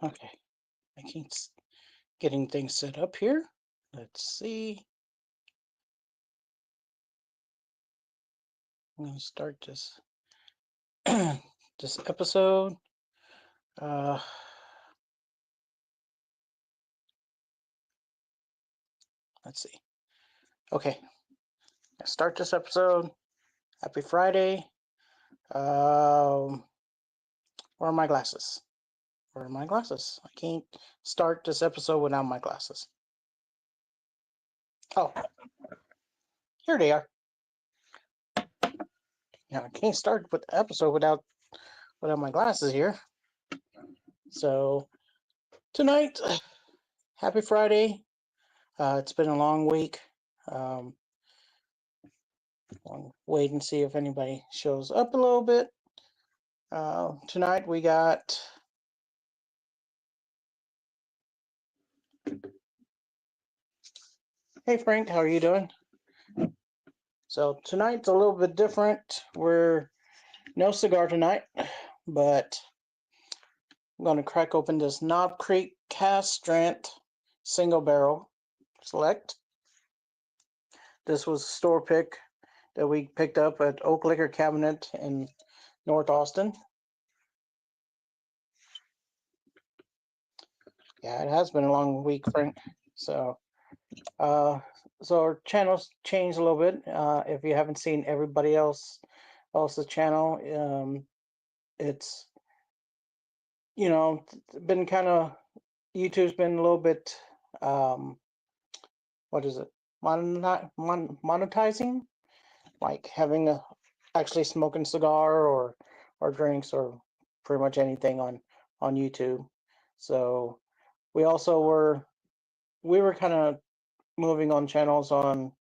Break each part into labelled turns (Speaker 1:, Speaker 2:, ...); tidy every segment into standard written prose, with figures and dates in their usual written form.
Speaker 1: Okay, I keep getting things set up here. Let's see. I'm gonna start this this episode. Uh, let's see. Okay, let's start this episode. Happy Friday. Um, where are my glasses? Where are my glasses? I can't start this episode without my glasses. Oh, here they are. Yeah, I can't start with the episode without my glasses here. So tonight, happy Friday. It's been a long week. Um, I'll wait and see if anybody shows up a little bit. Tonight we got Hey Frank, how are you doing? So tonight's a little bit different. We're no cigar tonight, but I'm going to crack open this Knob Creek Cask Strength single barrel select. This was a store pick that we picked up at Oak Liquor Cabinet in North Austin. Yeah, it has been a long week, Frank. So our channel's changed a little bit. If you haven't seen everybody else's channel, it's been kind of YouTube's been a little bit what is it monetizing, like having a actually smoking cigar or drinks or pretty much anything on YouTube. So we were kind of moving on channels on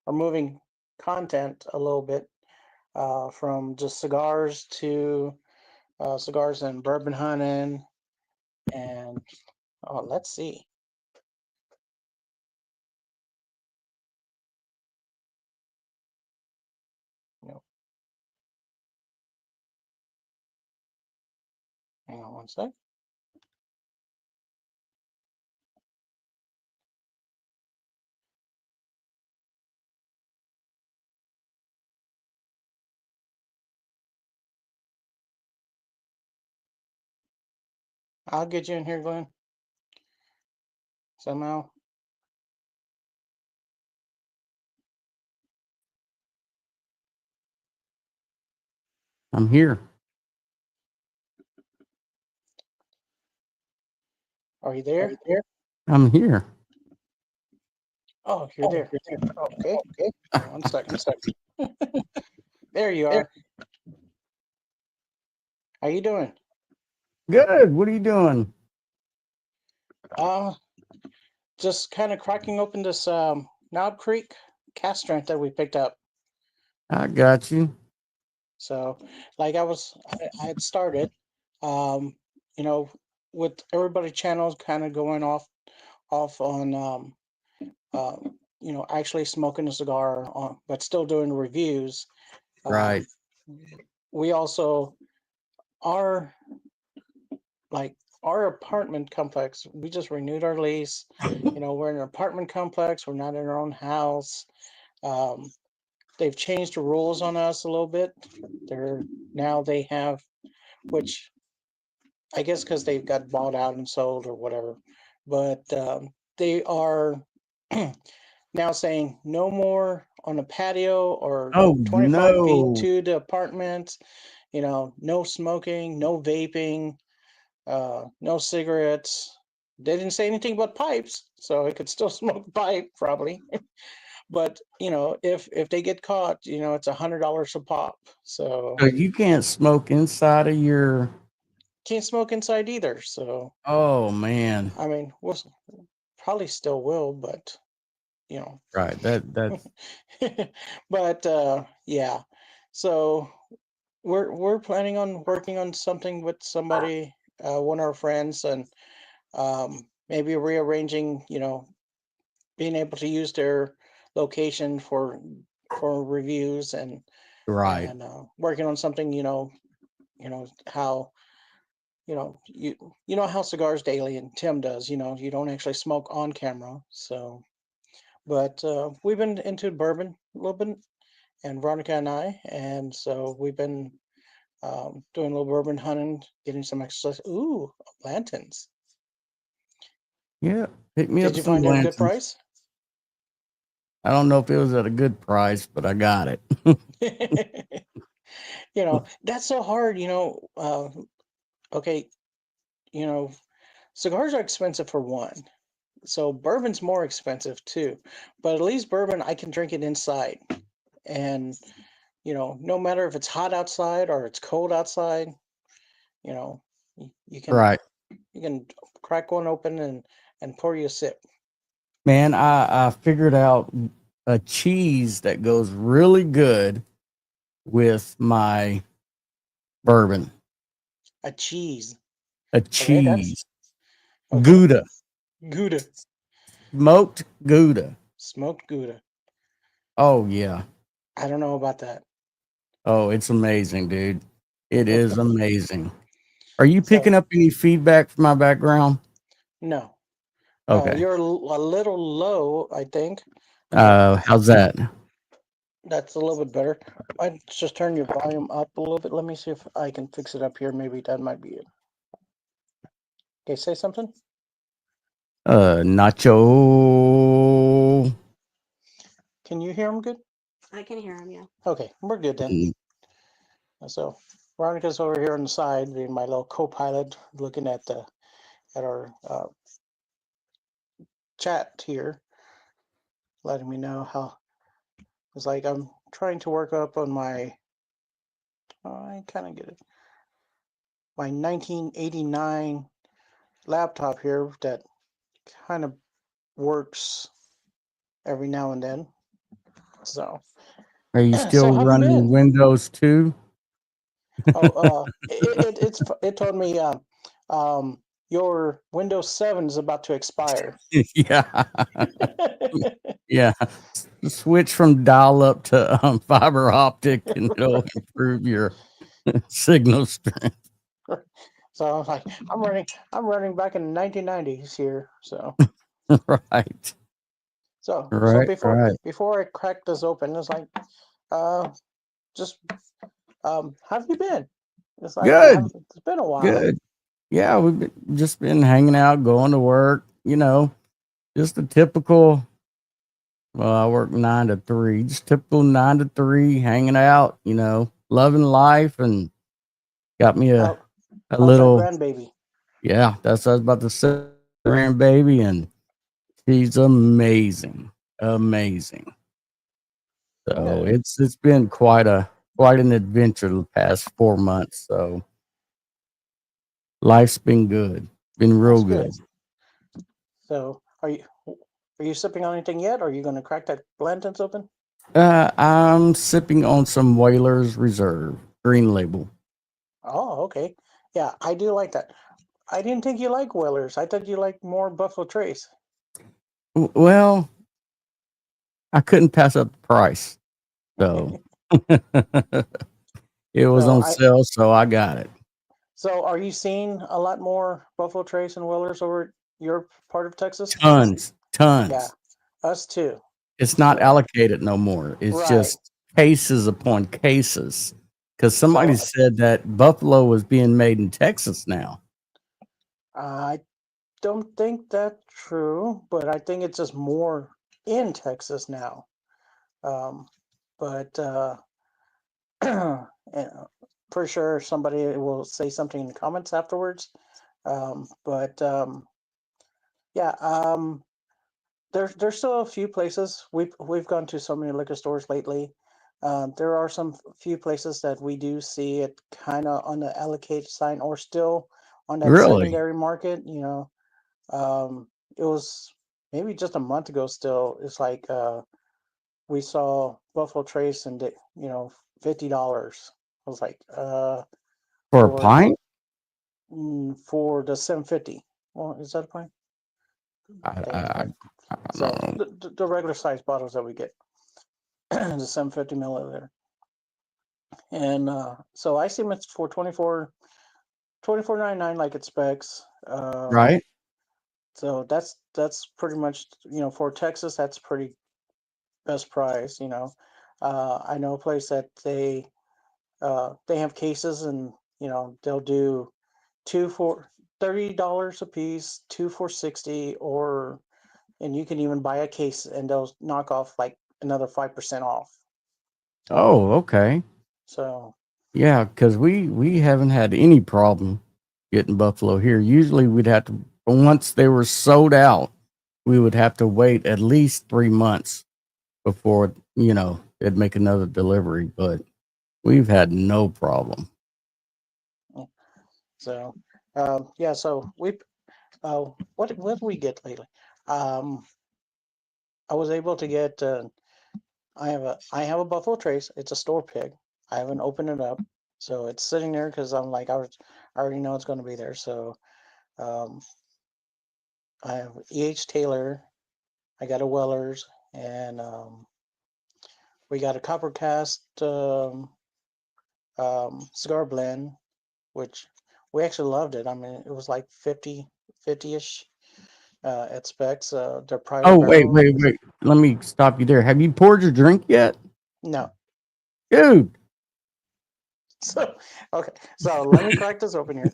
Speaker 1: or moving content a little bit from just cigars to cigars and bourbon hunting and let's see. You know, hang on one sec. I'll get you in here, Glenn. Somehow.
Speaker 2: I'm here.
Speaker 1: Are you there?
Speaker 2: I'm here.
Speaker 1: Oh, you're there. Okay. Hang on one second. There you are. How you doing?
Speaker 2: Good. What are you doing?
Speaker 1: Uh, just kind of cracking open this Knob Creek Cask Strength that we picked up.
Speaker 2: I got you.
Speaker 1: So, like I had started, um, you know, with everybody channels kind of going off on uh, actually smoking a cigar on, but still doing reviews.
Speaker 2: Right.
Speaker 1: Um, we also are like our apartment complex. We just renewed our lease. We're in an apartment complex. We're not in our own house. Um, they've changed the rules on us a little bit. They have, which I guess because they've got bought out and sold or whatever, but they are now saying no more on the patio or
Speaker 2: Oh
Speaker 1: 25 feet
Speaker 2: no.
Speaker 1: to the apartment. No smoking, no vaping, no cigarettes. They didn't say anything about pipes, so I could still smoke pipe probably. But if they get caught, it's $100 a pop. So
Speaker 2: So you can't smoke inside of your.
Speaker 1: can't smoke inside either. So
Speaker 2: Oh man.
Speaker 1: I mean, we'll probably still will, but you know.
Speaker 2: Right. That's
Speaker 1: But yeah. So we're planning on working on something with somebody, one of our friends, and maybe rearranging, being able to use their location for reviews and
Speaker 2: right.
Speaker 1: working on something, how you know how Cigars Daily and Tim does. You don't actually smoke on camera. So, but we've been into bourbon a little bit, and Veronica and I, and so we've been doing a little bourbon hunting, getting some exercise. Ooh, Blanton's.
Speaker 2: Yeah, pick me
Speaker 1: Did
Speaker 2: up
Speaker 1: you
Speaker 2: some
Speaker 1: find it at a good
Speaker 2: Blantons.
Speaker 1: price?
Speaker 2: I don't know if it was at a good price, but I got it.
Speaker 1: That's so hard. Okay, you know, cigars are expensive for one. So bourbon's more expensive too. But at least bourbon, I can drink it inside. And, no matter if it's hot outside or it's cold outside, you know, you can
Speaker 2: Right.
Speaker 1: you can crack one open and pour you a sip.
Speaker 2: Man, I figured out a cheese that goes really good with my bourbon.
Speaker 1: A cheese.
Speaker 2: A
Speaker 1: Okay, that's
Speaker 2: cheese.
Speaker 1: okay.
Speaker 2: Gouda.
Speaker 1: Gouda.
Speaker 2: Smoked Gouda.
Speaker 1: Smoked Gouda.
Speaker 2: Oh yeah.
Speaker 1: I don't know about that.
Speaker 2: Oh, it's amazing, dude. It is amazing. Are you picking
Speaker 1: So,
Speaker 2: up any feedback from my background?
Speaker 1: no.
Speaker 2: Okay.
Speaker 1: You're a little low, I think. Uh,
Speaker 2: How's that?
Speaker 1: that's a little bit better. I just turn your volume up a little bit. Let me see if I can fix it up here. Maybe that might be it. Okay, say something.
Speaker 2: Nacho.
Speaker 1: Can you hear him good?
Speaker 3: I can hear him, yeah.
Speaker 1: Okay, we're good then. So Veronica's over here on the side, being my little co-pilot, looking at our chat here, letting me know how it's like I'm trying to work up on my. I kind of get it. My 1989 laptop here that kind of works every now and then. So,
Speaker 2: Are you
Speaker 1: so
Speaker 2: still
Speaker 1: how have you
Speaker 2: running
Speaker 1: been?
Speaker 2: Windows 2?
Speaker 1: Oh, it told me your Windows 7 is about to expire.
Speaker 2: Yeah. Yeah. Switch from dial up to fiber optic and it'll improve your signal strength.
Speaker 1: So I'm like, I'm running back in the 1990s here. So,
Speaker 2: Right.
Speaker 1: so
Speaker 2: Right. Right.
Speaker 1: before I crack this open, it's like, uh, just how have you been? It's like
Speaker 2: Good.
Speaker 1: it's been a while.
Speaker 2: Good. Yeah, just been hanging out, going to work, just a typical. Well, I work 9 to 3, just typical 9 to 3, hanging out, loving life, and got me a
Speaker 1: How
Speaker 2: a
Speaker 1: how's that
Speaker 2: little.
Speaker 1: grandbaby?
Speaker 2: Yeah, that's what I was about to say, grandbaby, and she's amazing, amazing. So
Speaker 1: Good.
Speaker 2: it's been quite an adventure the past 4 months. So life's been good, been real
Speaker 1: That's
Speaker 2: good.
Speaker 1: good. So are you sipping on anything yet? Or are you going to crack that Blanton's open?
Speaker 2: I'm sipping on some Whalers Reserve Green Label.
Speaker 1: Oh, okay. Yeah, I do like that. I didn't think you like Whalers. I thought you liked more Buffalo Trace.
Speaker 2: Well, I couldn't pass up the price, so it was
Speaker 1: So
Speaker 2: on
Speaker 1: I
Speaker 2: sale, so I got it.
Speaker 1: so are you seeing a lot more Buffalo Trace and Whalers over at your part of Texas?
Speaker 2: Tons,
Speaker 1: Yeah,
Speaker 2: tons.
Speaker 1: us too.
Speaker 2: It's not
Speaker 1: So
Speaker 2: allocated no more. It's
Speaker 1: right.
Speaker 2: just cases upon cases. Because somebody
Speaker 1: So
Speaker 2: said that Buffalo was being made in Texas now.
Speaker 1: I don't think that's true, but I think it's just more in Texas now. Um, but and for sure somebody will say something in the comments afterwards. But yeah, there's still a few places we've gone to so many liquor stores lately. There are some few places that we do see it kind of on the allocated sign or still on that
Speaker 2: Really?
Speaker 1: secondary market. It was maybe just a month ago. Still, it's like we saw Buffalo Trace and $50. I was like,
Speaker 2: For a
Speaker 1: for
Speaker 2: pint?
Speaker 1: for the 750. Well, is that a pint?
Speaker 2: I, I,
Speaker 1: Dang,
Speaker 2: I, I
Speaker 1: so
Speaker 2: don't know.
Speaker 1: the regular size bottles that we get, the 750 milliliter, and so I see them for 24. $24.99 like it specs.
Speaker 2: Right?
Speaker 1: So that's pretty much, for Texas, that's pretty best price. I know a place that they have cases, and they'll do two for $30 a piece, two for 60, and you can even buy a case and they'll knock off like another 5% off.
Speaker 2: Oh, okay.
Speaker 1: So
Speaker 2: Yeah, because we haven't had any problem getting buffalo here. Usually we'd have to, once they were sold out, we would have to wait at least 3 months before, they'd make another delivery, but we've had no problem.
Speaker 1: so yeah, so what did we get lately? I was able to get I have a Buffalo Trace. It's a store pig. I haven't opened it up, so it's sitting there because I'm like, I already know it's going to be there. So um, I have E.H. Taylor. I got a Weller's, and we got a Copper Cast cigar blend, which we actually loved it. I mean, it was like 50-ish at specs. They're private
Speaker 2: Oh, wait,
Speaker 1: barrel.
Speaker 2: wait, wait. Let me stop you there. Have you poured your drink yet?
Speaker 1: No.
Speaker 2: Dude.
Speaker 1: So, okay. So let me crack this open here.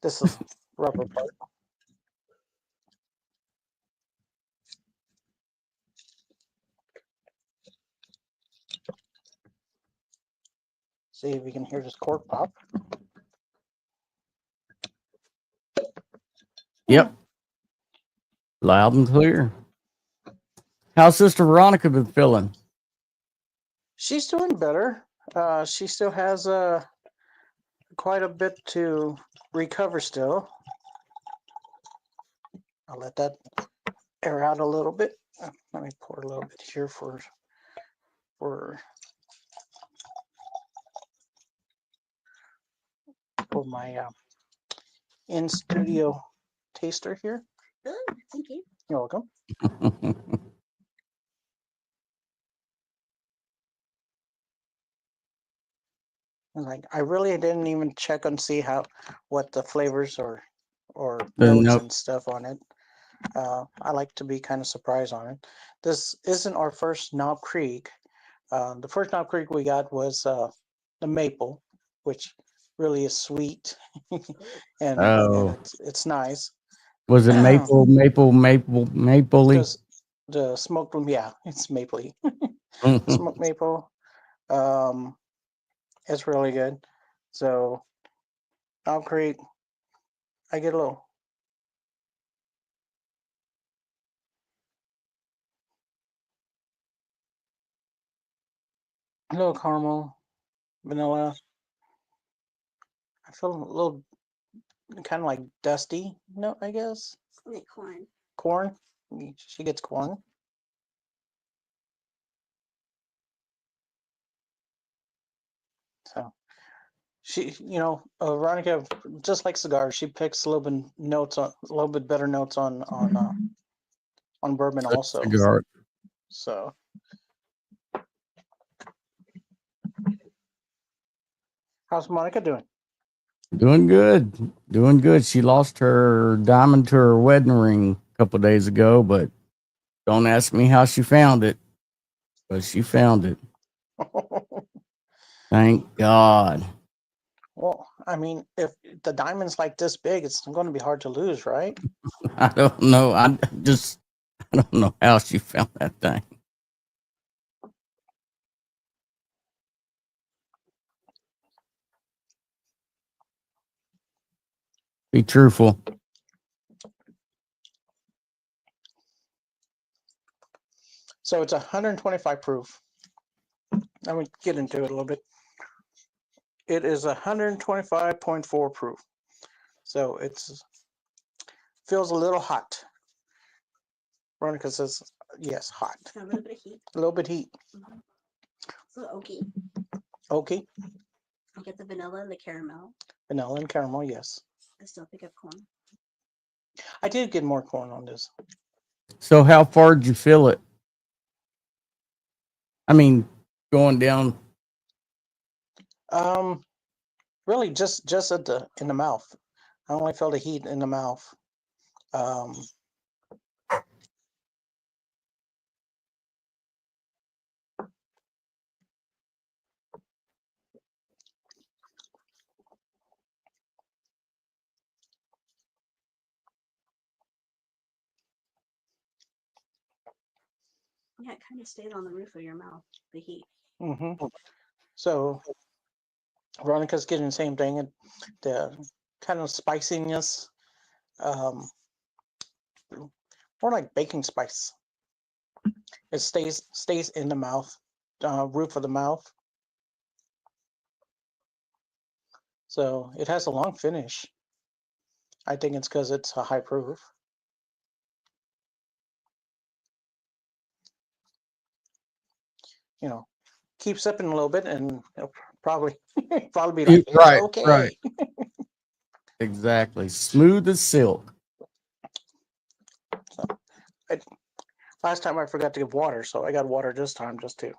Speaker 1: This is rubber part. See if we can hear this cork pop.
Speaker 2: Yep. Loud and clear. How's Sister Veronica been feeling?
Speaker 1: She's doing better. She still has quite a bit to recover still. I'll let that air out a little bit. Let me pour a little bit here for my in studio taster here.
Speaker 3: Good, thank you.
Speaker 1: You're welcome. Like, I really didn't even check and see what the flavors or notes
Speaker 2: Nope.
Speaker 1: and stuff on it. I like to be kind of surprised on it. This isn't our first Knob Creek. The first Knob Creek we got was the maple, which really is sweet, and
Speaker 2: Oh,
Speaker 1: it's nice.
Speaker 2: was it mapley?
Speaker 1: Just the smoked one, yeah, it's mapley. Smoked maple, um, it's really good. So Knob Creek, I get a little caramel, vanilla. I feel a little kind of like dusty note, I guess.
Speaker 3: Like corn.
Speaker 1: Corn. She gets corn. So she, Veronica, just like cigars, she picks a little bit better notes on bourbon also.
Speaker 2: Cigar.
Speaker 1: So how's Monica doing?
Speaker 2: Doing good. Doing good. She lost her diamond to her wedding ring a couple days ago, but don't ask me how she found it. But she found it. Thank God.
Speaker 1: Well, I mean, if the diamond's like this big, it's going to be hard to lose, right?
Speaker 2: I don't know. I don't know how she found that thing. Be truthful.
Speaker 1: So it's 125 proof. Let me get into it a little bit. It is 125.4 proof. So it's feels a little hot. Veronica says, yes, hot.
Speaker 3: A little bit of heat.
Speaker 1: A little bit heat.
Speaker 3: Mm-hmm. So okay.
Speaker 1: Okay.
Speaker 3: I get the vanilla and the caramel.
Speaker 1: Vanilla and caramel, yes.
Speaker 3: I still pick up corn.
Speaker 1: I did get more corn on this.
Speaker 2: So how far did you fill it? I mean, going down.
Speaker 1: really just at the in the mouth. I only felt the heat in the mouth. Um,
Speaker 3: Yeah, it kind of stayed on the roof of your mouth, the heat.
Speaker 1: hmm So Veronica's getting the same thing, and the kind of spiciness, um, more like baking spice. It stays in the mouth, roof of the mouth. So it has a long finish. I think it's because it's a high proof. You know, keep sipping a little bit, and it'll probably probably be like, it's
Speaker 2: Right, right.
Speaker 1: okay.
Speaker 2: Exactly. Smooth as silk.
Speaker 1: So, last time I forgot to give water, so I got water this time just to.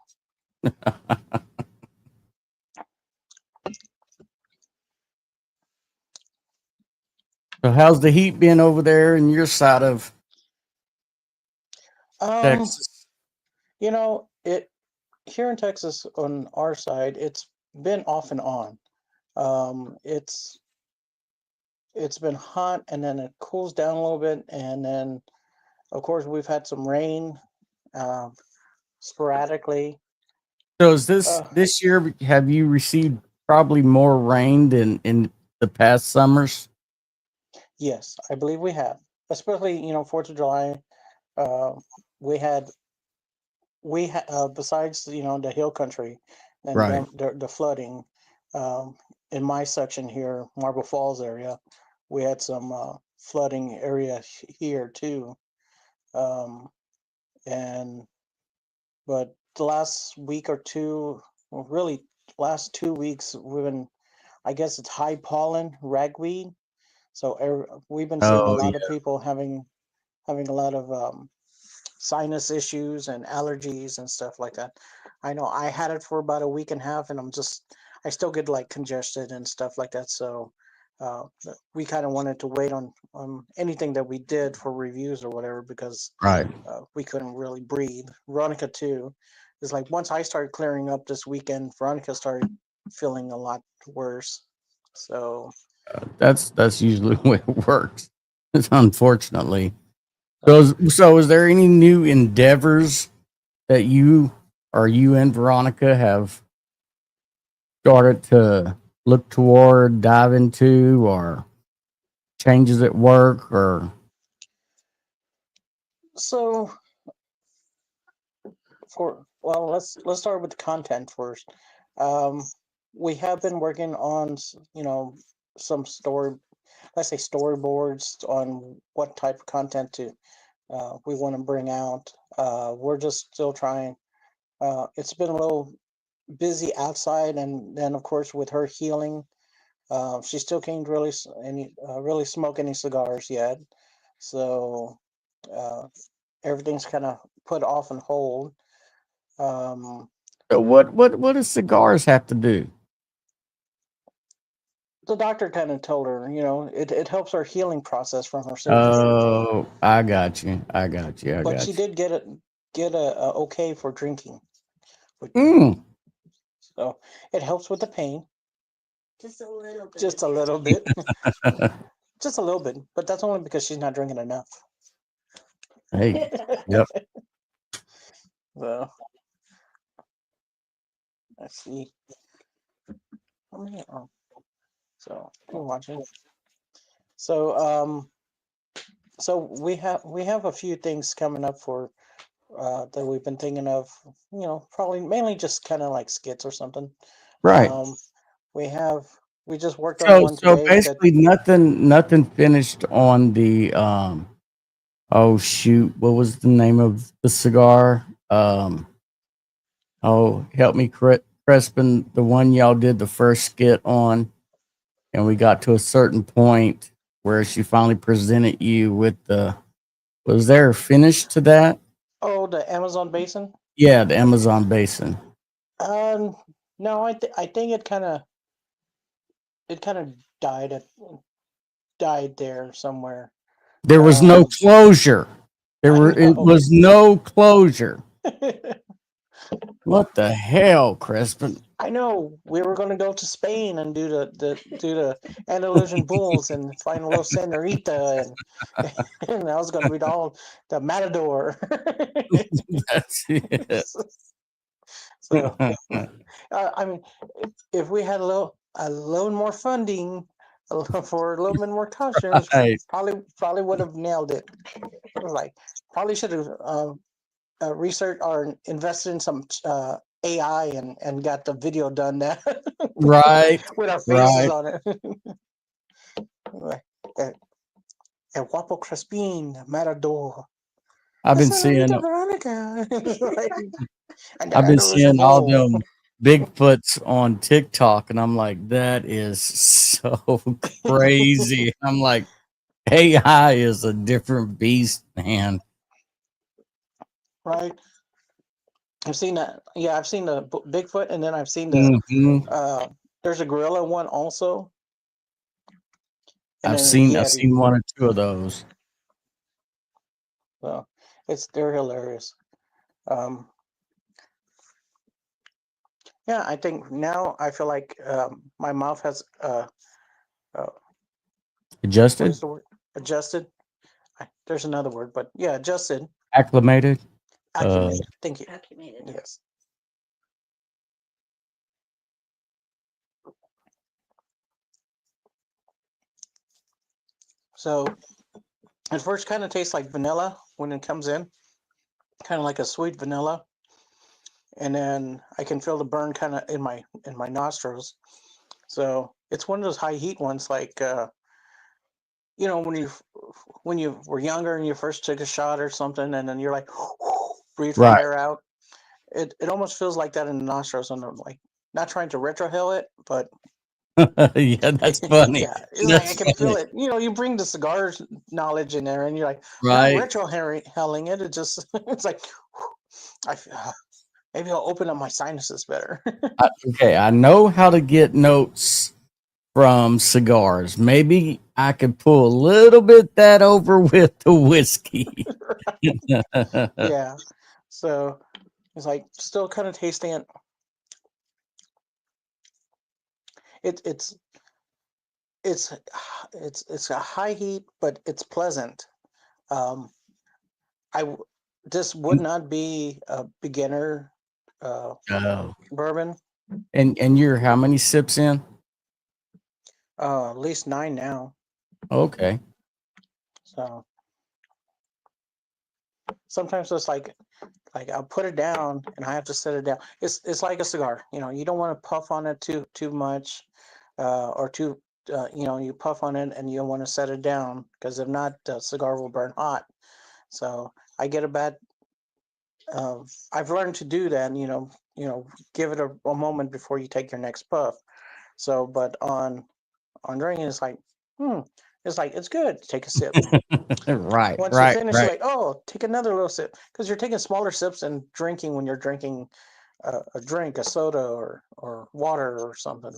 Speaker 2: So how's the heat been over there in your side of Texas?
Speaker 1: You know, it here in Texas on our side, it's been off and on. Um, it's it's been hot, and then it cools down a little bit, and then of course we've had some rain um, sporadically.
Speaker 2: So is this
Speaker 1: Uh,
Speaker 2: this year have you received probably more rain than in the past summers?
Speaker 1: yes, I believe we have, especially Fourth of July. Uh, we had besides the hill country and
Speaker 2: Right.
Speaker 1: them the flooding in my section here, Marble Falls area, we had some flooding area here too. Um, and but the last week or two, well, really last 2 weeks, we've been, I guess it's high pollen ragweed. So we've been seeing a
Speaker 2: Oh
Speaker 1: lot of
Speaker 2: yeah.
Speaker 1: people having a lot of sinus issues and allergies and stuff like that. I know I had it for about a week and a half, and I still get like congested and stuff like that. So uh, we kind of wanted to wait on anything that we did for reviews or whatever because
Speaker 2: Right.
Speaker 1: we couldn't really breathe. Veronica too is like once I started clearing up this weekend, Veronica started feeling a lot worse. So
Speaker 2: That's usually the way it works. Unfortunately.
Speaker 1: uh,
Speaker 2: So is there any new endeavors that you and Veronica have started to look toward, dive into, or changes at work, or
Speaker 1: so for well, let's start with the content first. Um, we have been working on some let's say storyboards on what type of content to we want to bring out. We're just still trying. It's been a little busy outside, and then of course with her healing, she still can't really smoke any cigars yet. So uh, everything's kind of put off and hold. Um,
Speaker 2: what does cigars have to do?
Speaker 1: the doctor kind of told her, it helps her healing process from her surgery.
Speaker 2: Oh, I got you. I got you. I
Speaker 1: But
Speaker 2: got
Speaker 1: she
Speaker 2: you.
Speaker 1: did get a okay for drinking,
Speaker 2: Mm.
Speaker 1: so it helps with the pain
Speaker 3: Just a little bit.
Speaker 1: just a little bit, just a little bit. But that's only because she's not drinking enough.
Speaker 2: Hey. Yep.
Speaker 1: So let's see. How many? Oh, so you're watching. So we have a few things coming up for that we've been thinking of. Probably mainly just kind of like skits or something.
Speaker 2: Right.
Speaker 1: Um, we have we just worked on
Speaker 2: So
Speaker 1: one
Speaker 2: so
Speaker 1: today that
Speaker 2: basically nothing finished on the oh shoot, what was the name of the cigar? Oh, help me, Crespin, the one y'all did the first skit on, and we got to a certain point where she finally presented you with the. Was there a finish to that?
Speaker 1: the Amazon basin.
Speaker 2: Yeah, the Amazon basin.
Speaker 1: Um, no, I think it kind of it kind of died there somewhere.
Speaker 2: There was no
Speaker 1: Um,
Speaker 2: closure.
Speaker 1: I
Speaker 2: It
Speaker 1: know.
Speaker 2: was no closure. What the hell, Crispin?
Speaker 1: I know. We were going to go to Spain and do the Andalusian bulls and find a little senorita, and and I was going to read all the matador.
Speaker 2: That's it.
Speaker 1: So I mean, if we had a little more funding for a little bit more costumes,
Speaker 2: Right.
Speaker 1: probably would have nailed it. It was like probably should have researched or invested in some AI and got the video done that
Speaker 2: Right.
Speaker 1: with our faces
Speaker 2: Right.
Speaker 1: on it. Like, El Guapo Crespin, Matador,
Speaker 2: I've
Speaker 1: the
Speaker 2: been seeing
Speaker 1: Senorita Veronica, like, and the
Speaker 2: I've been
Speaker 1: Andalusian
Speaker 2: seeing all
Speaker 1: bull.
Speaker 2: them Bigfoots on TikTok, and I'm like, that is so crazy. I'm like, AI is a different beast, man.
Speaker 1: Right. I've seen that. Yeah, I've seen the Bigfoot, and then I've seen the.
Speaker 2: Hmm.
Speaker 1: There's a gorilla one also, and then a
Speaker 2: I've
Speaker 1: Yeti.
Speaker 2: seen one or two of those.
Speaker 1: So they're hilarious. Um, yeah, I think now I feel like my mouth has what
Speaker 2: Adjusted,
Speaker 1: is the word? Adjusted. There's another word, but yeah, adjusted,
Speaker 2: acclimated.
Speaker 1: acclimated. Thank you.
Speaker 3: Acclimated.
Speaker 1: Yes. So at first, kind of tastes like vanilla when it comes in, kind of like a sweet vanilla, and then I can feel the burn kind of in my nostrils. So it's one of those high heat ones, like when you were younger and you first took a shot or something, and then you're like breathe
Speaker 2: Right.
Speaker 1: fire out. It almost feels like that in the nostrils, and I'm like not trying to retrohale it, but
Speaker 2: Yeah, that's funny.
Speaker 1: yeah, it's like I
Speaker 2: That's
Speaker 1: can feel
Speaker 2: funny.
Speaker 1: it. You bring the cigars knowledge in there, and you're like not
Speaker 2: Right.
Speaker 1: retrohaling it. It just it's like I maybe I'll open up my sinuses better.
Speaker 2: Okay, I know how to get notes from cigars. Maybe I could pull a little bit that over with the whiskey.
Speaker 1: Yeah, so it's like still kind of tasting it. It it's it's a high heat, but it's pleasant. Um, this would not be a beginner
Speaker 2: Oh.
Speaker 1: bourbon.
Speaker 2: And you're how many sips in?
Speaker 1: At least 9 now.
Speaker 2: Okay.
Speaker 1: So sometimes it's like I'll put it down and I have to set it down. It's like a cigar. You don't want to puff on it too much, or too. You puff on it and you don't want to set it down because if not, the cigar will burn hot. So I get a bad. I've learned to do that. Give it a moment before you take your next puff. So, but on drinking, it's like, it's good. Take a sip.
Speaker 2: Right,
Speaker 1: Once you
Speaker 2: right,
Speaker 1: finish, you're
Speaker 2: right.
Speaker 1: like, oh, take another little sip because you're taking smaller sips than drinking when you're drinking a drink, a soda or water or something.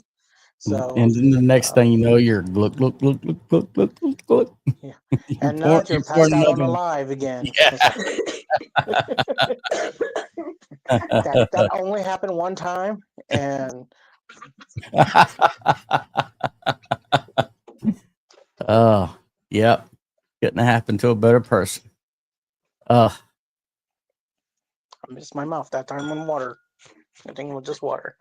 Speaker 1: So,
Speaker 2: And then the next
Speaker 1: uh,
Speaker 2: thing you know, you're look, look.
Speaker 1: yeah.
Speaker 2: You're
Speaker 1: And now you're
Speaker 2: you're pouring
Speaker 1: passed out on
Speaker 2: another
Speaker 1: the
Speaker 2: one.
Speaker 1: live again.
Speaker 2: Yeah.
Speaker 1: It's like that only happened one time, and
Speaker 2: Oh, yep. Couldn't happen to a better person. Uh,
Speaker 1: I missed my mouth that time on water. I think it was just water.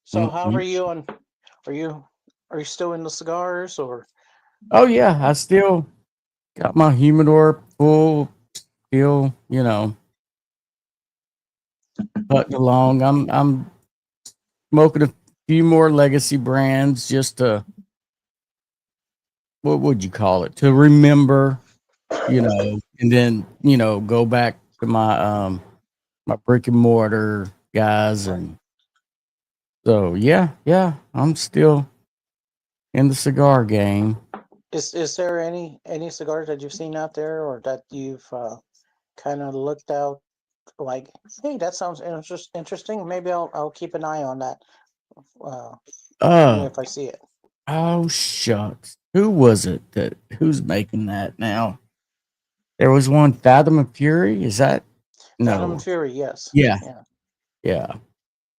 Speaker 1: So, how are you on? Are you are you still in the cigars or?
Speaker 2: oh yeah, I still got my humidor full. Still, putting along. I'm smoking a few more legacy brands just to what would you call it? To remember, and then go back to my brick and mortar guys, and so yeah, I'm still in the cigar game.
Speaker 1: Is there any cigars that you've seen out there or that you've kind of looked out like, hey, that sounds interesting. Maybe I'll keep an eye on that
Speaker 2: Uh
Speaker 1: if I see it.
Speaker 2: oh shucks. Who was it who's making that now? There was one Fathom of Fury. Is that
Speaker 1: Phantom
Speaker 2: no?
Speaker 1: Fury, yes.
Speaker 2: Yeah,
Speaker 1: Yeah.
Speaker 2: yeah.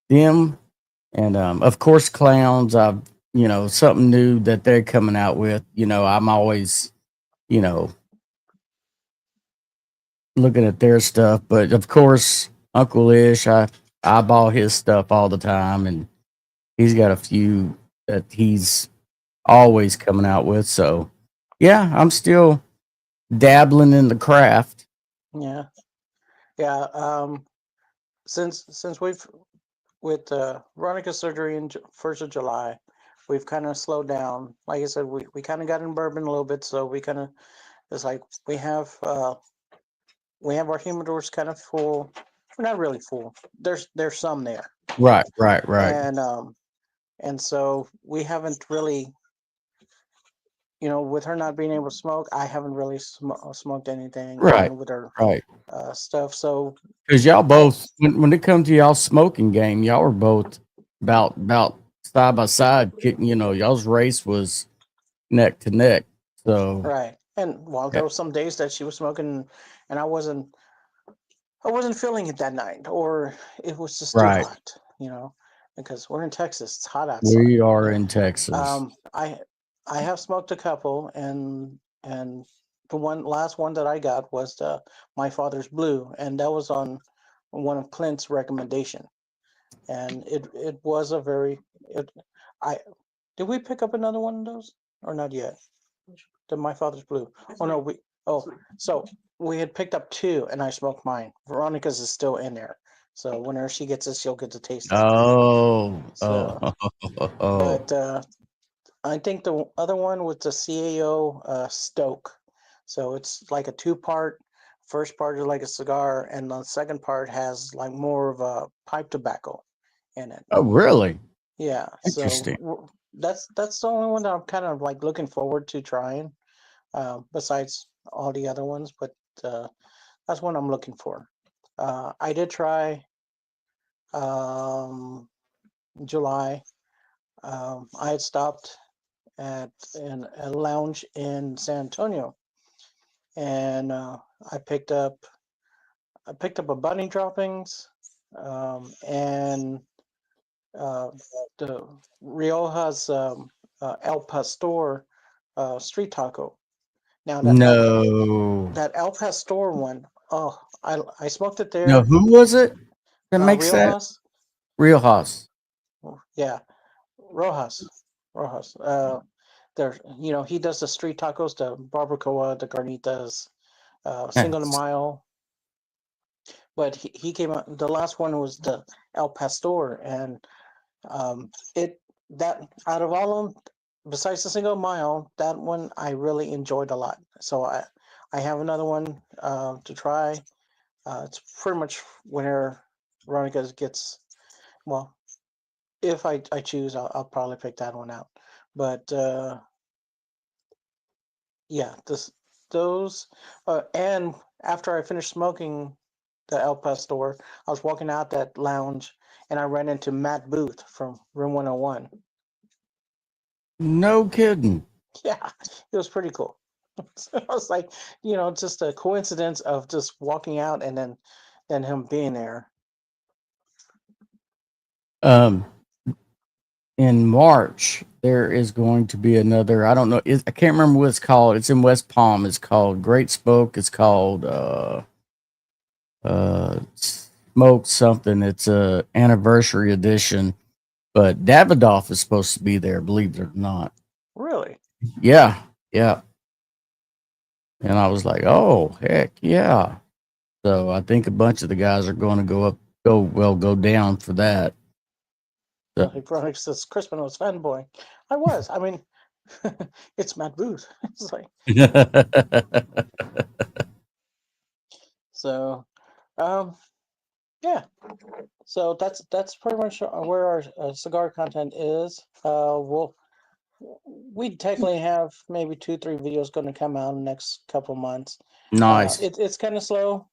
Speaker 2: Them and of course clowns. I've something new that they're coming out with. I'm always you know looking at their stuff, but of course Uncle Ish, I eyeball his stuff all the time, and he's got a few that he's always coming out with. So yeah, I'm still dabbling in the craft.
Speaker 1: Yeah. Yeah. Since we've with Veronica's surgery in 1st of July, we've kind of slowed down. Like I said, we kind of got in bourbon a little bit, so we kind of it's like we have our humidors kind of full. We're not really full. There's some there,
Speaker 2: Right.
Speaker 1: and so we haven't really, with her not being able to smoke, I haven't really smoked anything,
Speaker 2: Right.
Speaker 1: with her
Speaker 2: Right.
Speaker 1: stuff. So
Speaker 2: Because y'all
Speaker 1: I
Speaker 2: both, when it comes to y'all smoking game, y'all were both about side by side. Y'all's race was neck to neck. So
Speaker 1: right, and well,
Speaker 2: yeah,
Speaker 1: there were some days that she was smoking, and I wasn't feeling it that night, or it was just too
Speaker 2: right.
Speaker 1: hot, because we're in Texas, it's hot outside.
Speaker 2: We are in Texas.
Speaker 1: I have smoked a couple, and the last one that I got was the My Father's Blue, and that was on one of Clint's recommendation, and it was a very it. I did we pick up another one of those or not yet? The My Father's Blue. Oh no, so we had picked up two, and I smoked mine. Veronica's is still in there, so whenever she gets it, she'll get to taste it.
Speaker 2: Oh,
Speaker 1: So,
Speaker 2: oh.
Speaker 1: but I think the other one was the CAO Stoke. So it's like a two-part. First part is like a cigar, and the second part has like more of a pipe tobacco in it.
Speaker 2: Oh, really?
Speaker 1: Yeah,
Speaker 2: Interesting.
Speaker 1: so that's the only one that I'm kind of like looking forward to trying, besides all the other ones. But that's one I'm looking for. I did try um, July. I had stopped at a lounge in San Antonio, and I picked up a bunny droppings, and uh, the Rioja's El Pastor street taco. Now
Speaker 2: No.
Speaker 1: that El Pastor one, oh, I smoked it
Speaker 2: No,
Speaker 1: there.
Speaker 2: who was it that makes that?
Speaker 1: Riojas,
Speaker 2: Real House.
Speaker 1: yeah, Rojas, Rojas. There, he does the street tacos, the barbacoa, the carnitas, single
Speaker 2: Yes.
Speaker 1: mile. But he came out. The last one was the El Pastor, and it that out of all of them, besides the single mile, that one I really enjoyed a lot. So I have another one to try. It's pretty much whenever Veronica gets, well, if I choose, I'll probably pick that one out. But yeah, those and after I finished smoking the El Pastor, I was walking out that lounge and I ran into Matt Booth from Room 101.
Speaker 2: No kidding.
Speaker 1: Yeah, it was pretty cool. So I was like, just a coincidence of just walking out and then him being there.
Speaker 2: Um, in March, there is going to be another. I don't know. I can't remember what it's called. It's in West Palm. It's called Great Spoke. It's called Smoke something. It's a anniversary edition. But Davidoff is supposed to be there. Believe it or not.
Speaker 1: Really?
Speaker 2: Yeah, yeah. And I was like, oh heck yeah. So I think a bunch of the guys are going to go down for that. So.
Speaker 1: Like Veronica says, Crispin was fanboy. I was. I mean, it's Matt Booth. It's like so. Yeah. So that's pretty much where our cigar content is. We technically have maybe 2-3 videos going to come out in the next couple months.
Speaker 2: Nice.
Speaker 1: It's kind of slow.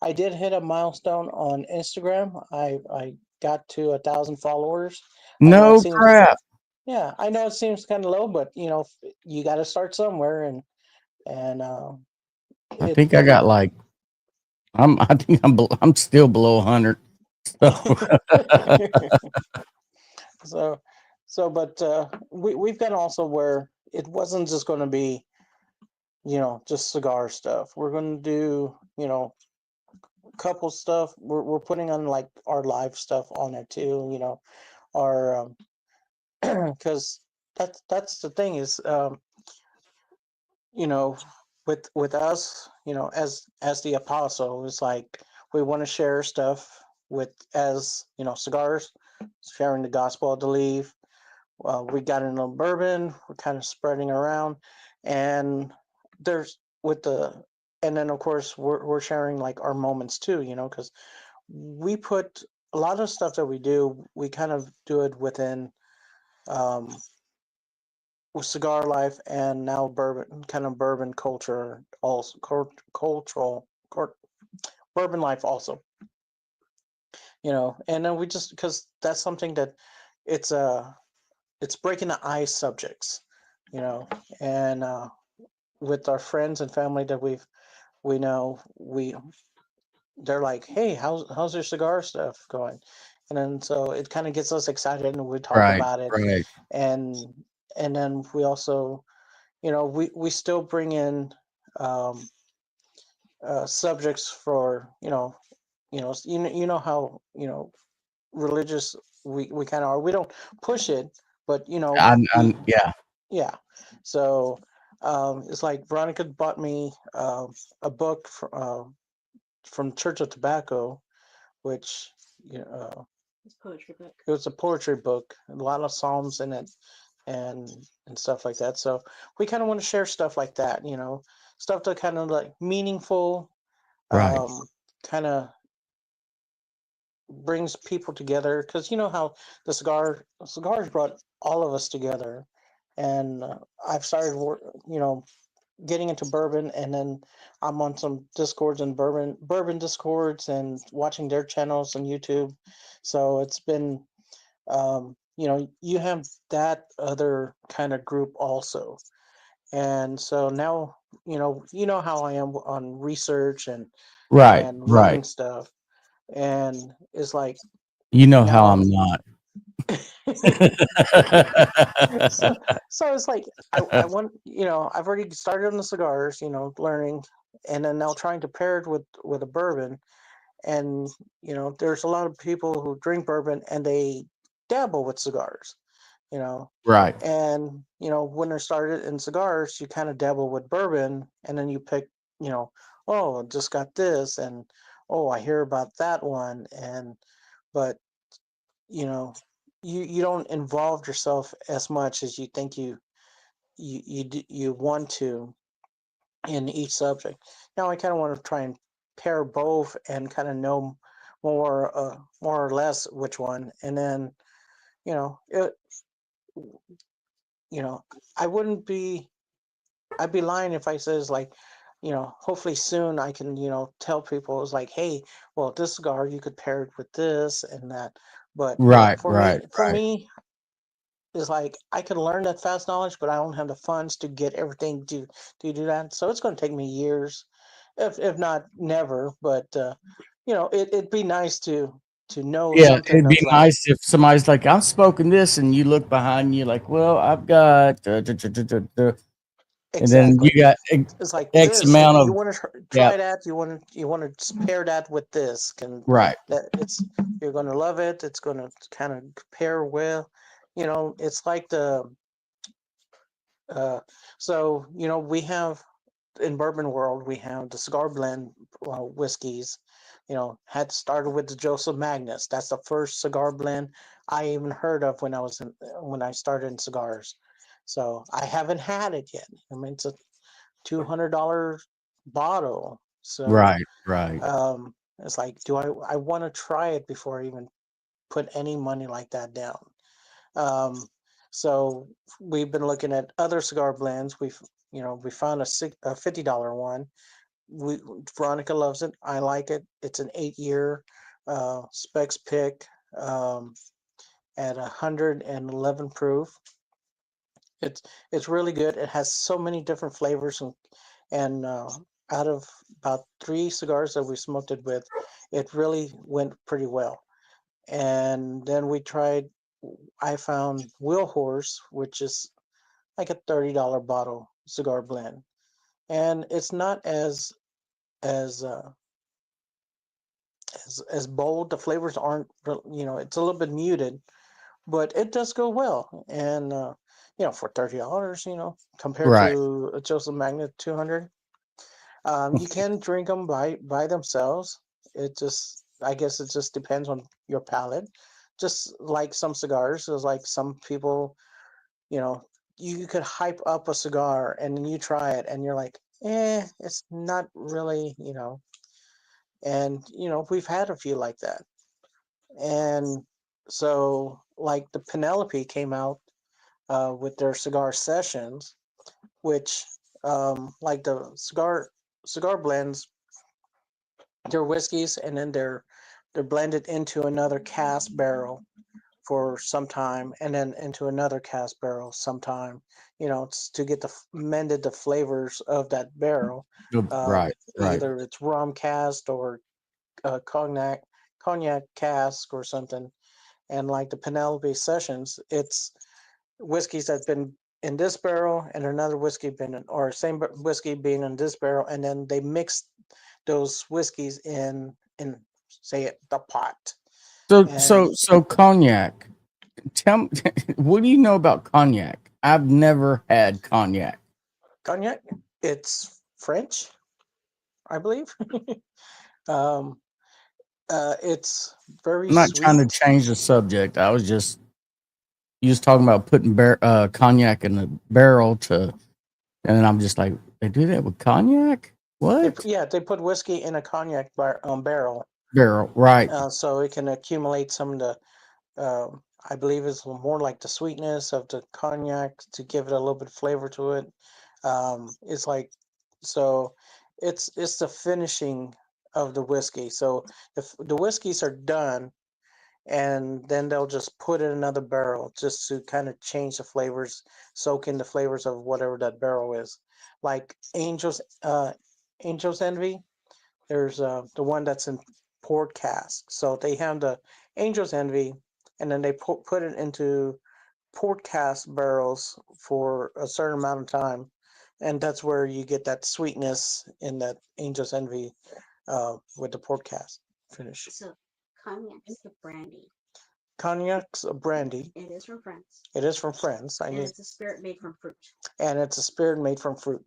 Speaker 1: I did hit a milestone on Instagram. I got to 1,000 followers. I know it
Speaker 2: No
Speaker 1: seems,
Speaker 2: crap.
Speaker 1: yeah, I know it seems kind of low, but you got to start somewhere, and
Speaker 2: I
Speaker 1: it
Speaker 2: think I got like I think I'm still below 100. So
Speaker 1: so but we've got also where it wasn't just going to be just cigar stuff. We're going to do couple stuff. We're putting on like our live stuff on it too. Our because that's the thing is you know with us as the apostle, it's like we want to share stuff with as cigars, sharing the gospel of the leaf. We got into bourbon, we're kind of spreading around, and there's with the and then of course we're sharing like our moments too, because we put a lot of stuff that we do, we kind of do it within um, with cigar life and now bourbon, kind of bourbon culture, also cultural, bourbon life also, and then we just because that's something that it's it's breaking the ice subjects, and with our friends and family that we know they're like, hey, how's your cigar stuff going? And then so it kind of gets us excited and we talk
Speaker 2: right,
Speaker 1: about it.
Speaker 2: right,
Speaker 1: And then we also, we still bring in um, subjects for, how, religious we kind of are. We don't push it, but,
Speaker 2: yeah,
Speaker 1: yeah. So it's like Veronica bought me a book from Church of Tobacco, which
Speaker 3: It's a poetry book.
Speaker 1: it was a poetry book, a lot of psalms in it, and stuff like that. So we kind of want to share stuff like that, stuff that kind of like meaningful,
Speaker 2: right,
Speaker 1: kind of brings people together. Because you know how cigars brought all of us together, and I've started, getting into bourbon, and then I'm on some discords and bourbon discords and watching their channels on YouTube. So it's been you have that other kind of group also. And so now, how I am on research
Speaker 2: right,
Speaker 1: and
Speaker 2: right.
Speaker 1: learning stuff. And it's like
Speaker 2: You know how
Speaker 1: now
Speaker 2: I'm not.
Speaker 1: so it's like I want I've already started on the cigars, learning, and then now trying to pair it with a bourbon. And there's a lot of people who drink bourbon and they dabble with cigars, you know
Speaker 2: Right,
Speaker 1: and when they're started in cigars, you kind of dabble with bourbon, and then you pick, oh, I just got this, and oh, I hear about that one. And but you know you don't involve yourself as much as you think you want to in each subject. Now I kind of want to try and pair both and kind of know more or less which one. And then it you know I wouldn't be I'd be lying if I says like, hopefully soon I can, tell people it's like, hey, well, this cigar you could pair it with this and that. But
Speaker 2: right,
Speaker 1: for
Speaker 2: right,
Speaker 1: me,
Speaker 2: right.
Speaker 1: is like I could learn that fast knowledge, but I don't have the funds to get everything to do that. So it's going to take me years, if not never. But it'd be nice to know
Speaker 2: Yeah,
Speaker 1: something
Speaker 2: it'd be
Speaker 1: of like
Speaker 2: nice if somebody's like, "I'm smoking this," and you look behind you like, "Well, I've got," and then you
Speaker 1: exactly.
Speaker 2: got
Speaker 1: It's like
Speaker 2: X
Speaker 1: this.
Speaker 2: amount
Speaker 1: You
Speaker 2: of,
Speaker 1: want to
Speaker 2: yeah,
Speaker 1: try that. You want to pair that with this. Can
Speaker 2: right,
Speaker 1: that it's You're going to love it. It's going to kind of pair well. It's like the uh, so we have in bourbon world we have the cigar blend whiskeys. Had started with the Joseph Magnus. That's the first cigar blend I even heard of when I started in cigars. So I haven't had it yet. I mean, it's a $200 bottle. So
Speaker 2: right, right,
Speaker 1: it's like, do I want to try it before I even put any money like that down? Um, so we've been looking at other cigar blends. We found a $50 one, we Veronica loves it. I like it. It's an 8-year specs pick at 111 proof. It's it's really good. It has so many different flavors, and out of about 3 cigars that we smoked it with, it really went pretty well. And then we tried. I found Wheel Horse, which is like a $30 bottle cigar blend, and it's not as as bold. The flavors aren't, it's a little bit muted, but it does go well. And for $30, compared
Speaker 2: Right.
Speaker 1: to a Joseph Magnet 200, you can drink them by themselves. I guess it just depends on your palate. Just like some cigars, there's like some people, you know, you could hype up a cigar and then you try it and you're like, it's not really, and we've had a few like that. And so, like the Penelope came out with their cigar sessions, which, like the cigar blends, they're whiskeys, and then they're blended into another cask barrel for some time, and then into another cask barrel sometime. It's to get mended the flavors of that barrel. Uh,
Speaker 2: Right. Right.
Speaker 1: Either it's rum cast or cognac cask or something. And like the Penelope sessions, it's whiskeys that've been in this barrel and another whiskey been in, or same whiskey being in this barrel, and then they mix those whiskeys in say the pot. And
Speaker 2: So cognac. Tell me, what do you know about cognac? I've never had cognac.
Speaker 1: cognac, it's French, I believe. um, it's very
Speaker 2: I'm not trying to
Speaker 1: sweet.
Speaker 2: change the subject. I was just you was talking about putting cognac in the barrel to, and then I'm just like, they do that with cognac? What
Speaker 1: They put whiskey in a cognac barrel,
Speaker 2: barrel? Right.
Speaker 1: so it can accumulate some of the. I believe it's more like the sweetness of the cognac to give it a little bit of flavor to it. It's like so. It's the finishing of the whiskey. So if the whiskeys are done, and then they'll just put in another barrel just to kind of change the flavors, soak in the flavors of whatever that barrel is. Like Angel's Envy. There's the one that's in port cask. So they have the Angel's Envy, and then they put it into port cask barrels for a certain amount of time, and that's where you get that sweetness in that Angel's Envy with the port cask finish.
Speaker 3: So cognac is the brandy.
Speaker 1: Cognac's a brandy.
Speaker 3: It is from France.
Speaker 1: It is from France.
Speaker 3: And it's a spirit made from fruit.
Speaker 1: And it's a spirit made from fruit.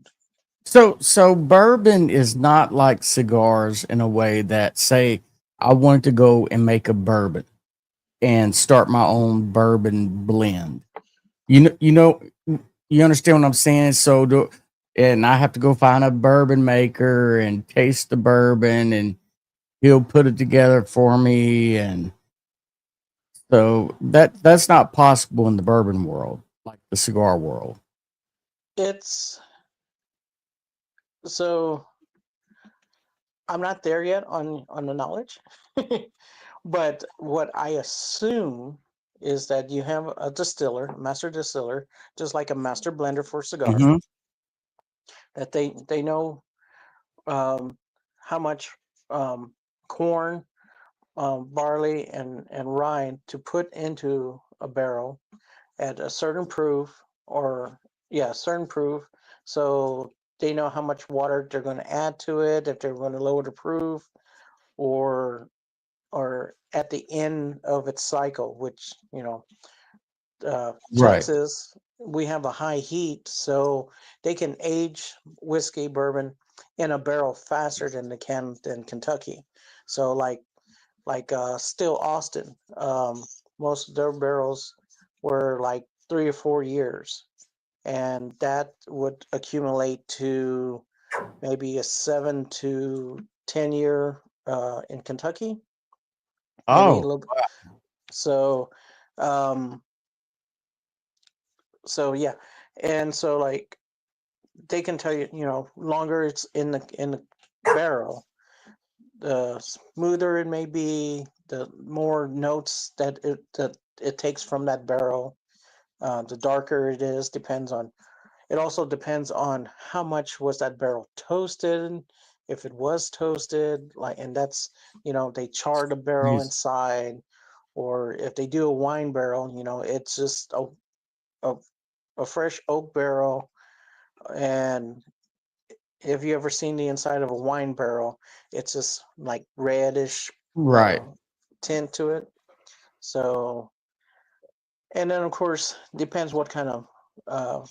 Speaker 2: So bourbon is not like cigars in a way that, say, I wanted to go and make a bourbon and start my own bourbon blend. You understand what I'm saying? And I have to go find a bourbon maker and taste the bourbon, and he'll put it together for me. And so that's not possible in the bourbon world, like the cigar world.
Speaker 1: It's so I'm not there yet on the knowledge, but what I assume is that you have a distiller, a master distiller, just like a master blender for cigars,
Speaker 2: Mm-hmm.
Speaker 1: that they know how much um, corn, barley, and rye to put into a barrel at a certain proof, or certain proof. So they know how much water they're going to add to it, if they're going to lower the proof, or at the end of its cycle, which
Speaker 2: Right.
Speaker 1: Texas, we have a high heat, so they can age whiskey bourbon in a barrel faster than they can than Kentucky. So still Austin, most of their barrels were like 3 or 4 years, and that would accumulate to maybe a 7 to 10 year in Kentucky, maybe a
Speaker 2: Oh,
Speaker 1: little bit. So, um, yeah, and so like they can tell you, longer it's in the barrel, the smoother it may be, the more notes that it takes from that barrel. The darker it is, depends on. It also depends on how much was that barrel toasted. If it was toasted, like, and that's, they charred the barrel
Speaker 2: Yes.
Speaker 1: inside, or if they do a wine barrel, it's just a, a fresh oak barrel. And if you ever seen the inside of a wine barrel, it's just like reddish
Speaker 2: Right.
Speaker 1: tint to it. So, and then of course depends what kind of uh,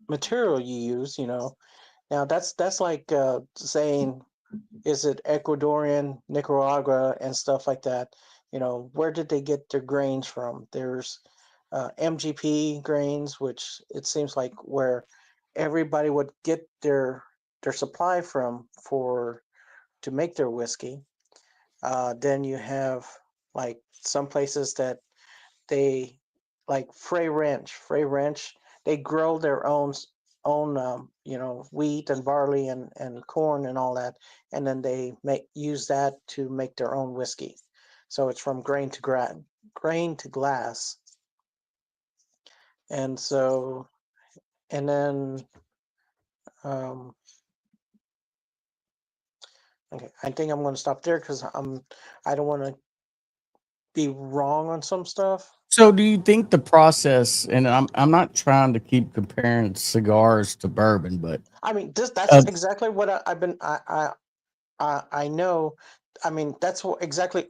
Speaker 1: material you use. Now that's like saying, is it Ecuadorian, Nicaragua, and stuff like that? Where did they get their grains from? There's MGP grains, which it seems like where everybody would get their supply from for to make their whiskey. Then you have like some places that they like Frey Ranch. They grow their own wheat and barley and corn and all that, and then they use that to make their own whiskey. So it's from grain to glass. And so, and then um, okay, I think I'm going to stop there because I don't want to be wrong on some stuff.
Speaker 2: So do you think the process, and I'm not trying to keep comparing cigars to bourbon, but
Speaker 1: I mean, that's
Speaker 2: uh,
Speaker 1: exactly what I've been. I know. I mean, exactly.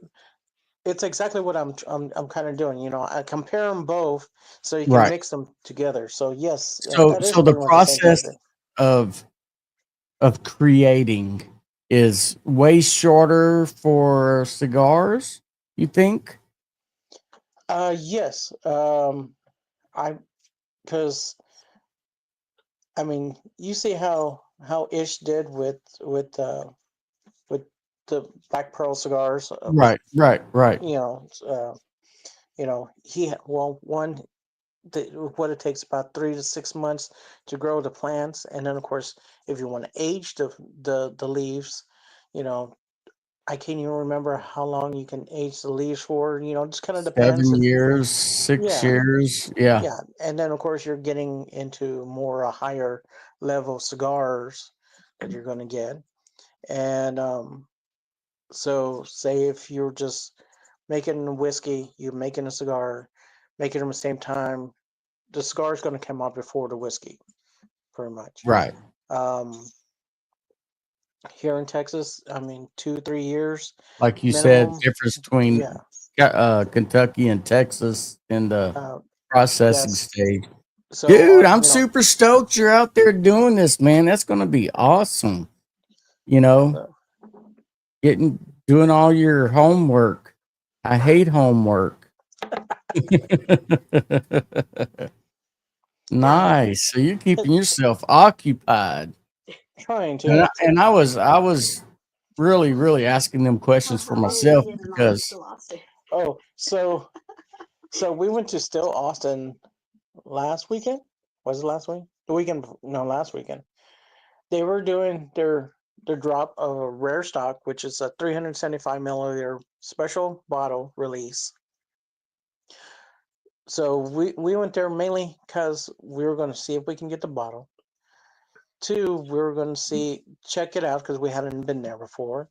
Speaker 1: It's exactly what I'm kind of doing. I compare them both so you can
Speaker 2: right.
Speaker 1: mix them together. So yes,
Speaker 2: So
Speaker 1: that is
Speaker 2: so the
Speaker 1: pretty much the same type
Speaker 2: process
Speaker 1: of thing.
Speaker 2: of creating is way shorter for cigars, you think?
Speaker 1: Yes. I because I mean, you see how Ish did with the Black Pearl cigars.
Speaker 2: Right, right, right.
Speaker 1: You know, uh, one, what it takes about 3 to 6 months to grow the plants, and then of course, if you want to age the leaves, you know, I can't even remember how long you can age the leaves for. It just kind of depends.
Speaker 2: 7 years, six
Speaker 1: Yeah,
Speaker 2: years. Yeah.
Speaker 1: yeah, and then of course you're getting into more a higher level cigars that you're going to get, and so say if you're just making a whiskey, you're making a cigar, making them at the same time, the cigar is going to come out before the whiskey, pretty much.
Speaker 2: Right.
Speaker 1: Um, Here in Texas, I mean, 2 3 years
Speaker 2: Like you said,
Speaker 1: minimum.
Speaker 2: difference between
Speaker 1: Yeah.
Speaker 2: Kentucky and Texas in the
Speaker 1: Uh,
Speaker 2: processing
Speaker 1: yes.
Speaker 2: stage.
Speaker 1: So
Speaker 2: Dude, I'm super stoked you're out there doing this, man. That's going to be awesome. You know,
Speaker 1: uh,
Speaker 2: doing all your homework. I hate homework.
Speaker 1: yeah,
Speaker 2: Nice. So you're keeping yourself occupied.
Speaker 1: trying
Speaker 2: And
Speaker 1: to.
Speaker 2: I was really asking them questions for
Speaker 3: How are we
Speaker 2: myself
Speaker 3: getting in on
Speaker 2: because
Speaker 3: Still Austin?
Speaker 1: Oh, so we went to Still Austin last weekend. Was it last week? The weekend? No, last weekend. They were doing their drop of a rare stock, which is a 375 milliliter special bottle release. So we went there mainly because we were going to see if we can get the bottle. Two, we were going to check it out because we hadn't been there before,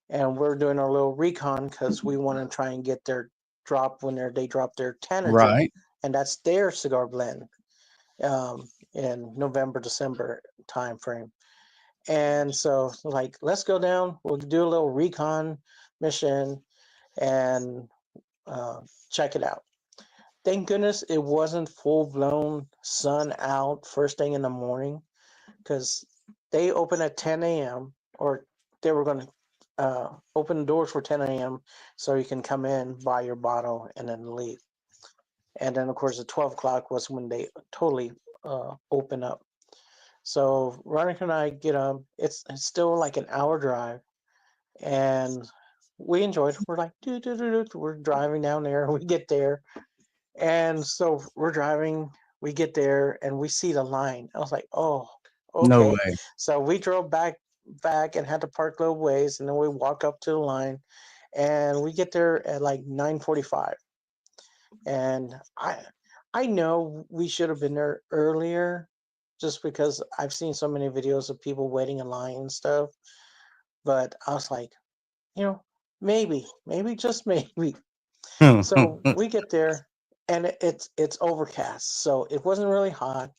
Speaker 1: and we're doing our little recon because we want to try and get their drop when they drop their Tanager,
Speaker 2: right,
Speaker 1: and that's their cigar blend in November December time frame. And so, like, let's go down. We'll do a little recon mission and uh, check it out. Thank goodness it wasn't full blown sun out first thing in the morning because they open at 10 a.m. or they were going to open the doors for 10 a.m. so you can come in, buy your bottle, and then leave. And then, of course, at 12 o'clock was when they totally open up. So Veronica and I get up. It's still like an hour drive, and we enjoyed. We're like, we're driving down there. We get there, and so we're driving. We get there, and we see the line. I was like, oh,
Speaker 2: no
Speaker 1: okay.
Speaker 2: way.
Speaker 1: So we drove back back and had to park a little ways, and then we walk up to the line, and we get there at like 9:45. And I know we should have been there earlier, just because I've seen so many videos of people waiting in line and stuff. But I was like, maybe, just maybe. So we get there, and it's overcast, so it wasn't really hot.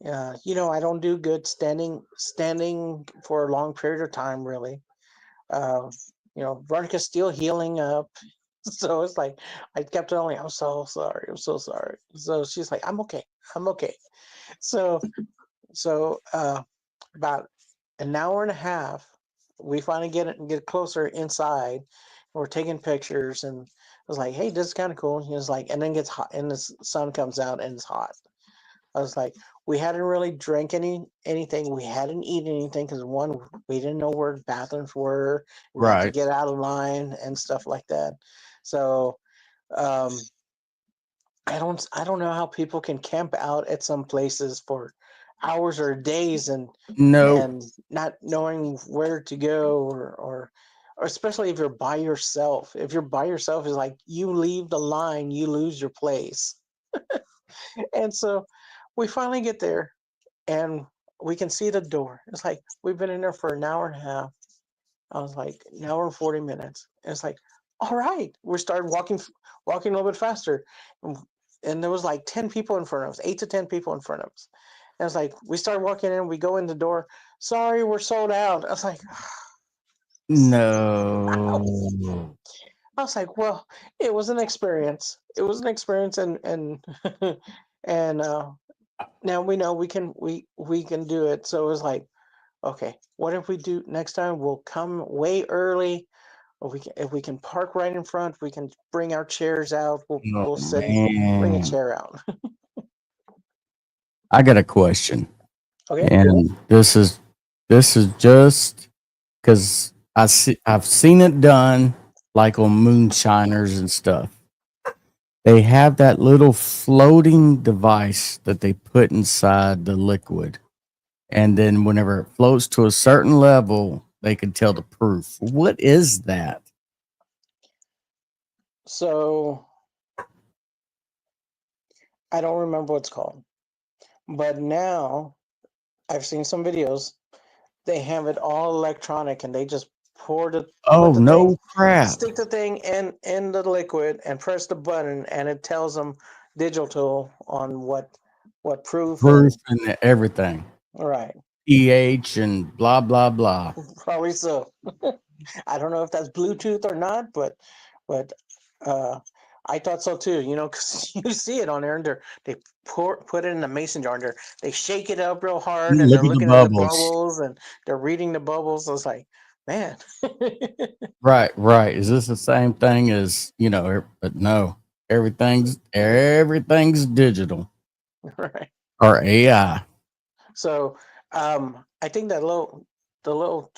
Speaker 1: I don't do good standing for a long period of time, really. Uh, Veronica's still healing up, so it's like I kept telling her, I'm so sorry, I'm so sorry. So she's like, I'm okay, I'm okay. So about an hour and a half, we finally get closer inside. We're taking pictures, and I was like, hey, this is kind of cool. He was like, and then gets hot, and the sun comes out, and it's hot. I was like, we hadn't really drank anything. We hadn't eaten anything because, one, we didn't know where the bathrooms were. We had to
Speaker 2: Right.
Speaker 1: get out of line and stuff like that. So um, I don't know how people can camp out at some places for hours or days
Speaker 2: No,
Speaker 1: and not knowing where to go, or especially if you're by yourself. If you're by yourself, it's like you leave the line, you lose your place. And so we finally get there, and we can see the door. It's like we've been in there for an hour and a half. I was like, an hour and 40 minutes. And it's like, all right. We started walking a little bit faster. And there was like 10 people in front of us, 8 to 10 people in front of us. And it's like, we start walking in, we go in the door. Sorry, we're sold out. I was like,
Speaker 2: no.
Speaker 1: I was like, well, it was an experience. It was an experience, and and now we know we can do it. So it was like, okay, what if we do next time? We'll come way early. Or if we can park right in front, we can bring our chairs out.
Speaker 2: Oh
Speaker 1: We'll sit and bring a
Speaker 2: man.
Speaker 1: chair out.
Speaker 2: I got a question.
Speaker 1: Okay.
Speaker 2: And this is just because I've seen it done like on moonshiners and stuff. They have that little floating device that they put inside the liquid. And then whenever it floats to a certain level, they can tell the proof. What is that?
Speaker 1: So I don't remember what it's called, but now I've seen some videos. They have it all electronic, and they just put
Speaker 2: Oh,
Speaker 1: the thing,
Speaker 2: no crap.
Speaker 1: stick the thing in the liquid, and press the button, and it tells them digital on what proof
Speaker 2: Proof
Speaker 1: and
Speaker 2: and everything.
Speaker 1: right.
Speaker 2: pH and blah, blah, blah.
Speaker 1: Probably so. I don't know if that's Bluetooth or not, but uh, I thought so too. Because you see it on there, and they put it in a mason jar, and they shake it up real hard, and
Speaker 2: Look
Speaker 1: they're
Speaker 2: at the
Speaker 1: looking at the
Speaker 2: bubbles.
Speaker 1: bubbles, and they're reading the bubbles. I was like, man,
Speaker 2: Right, right. Is this the same thing as, but no. Everything's digital
Speaker 1: right.
Speaker 2: or AI.
Speaker 1: So I think the little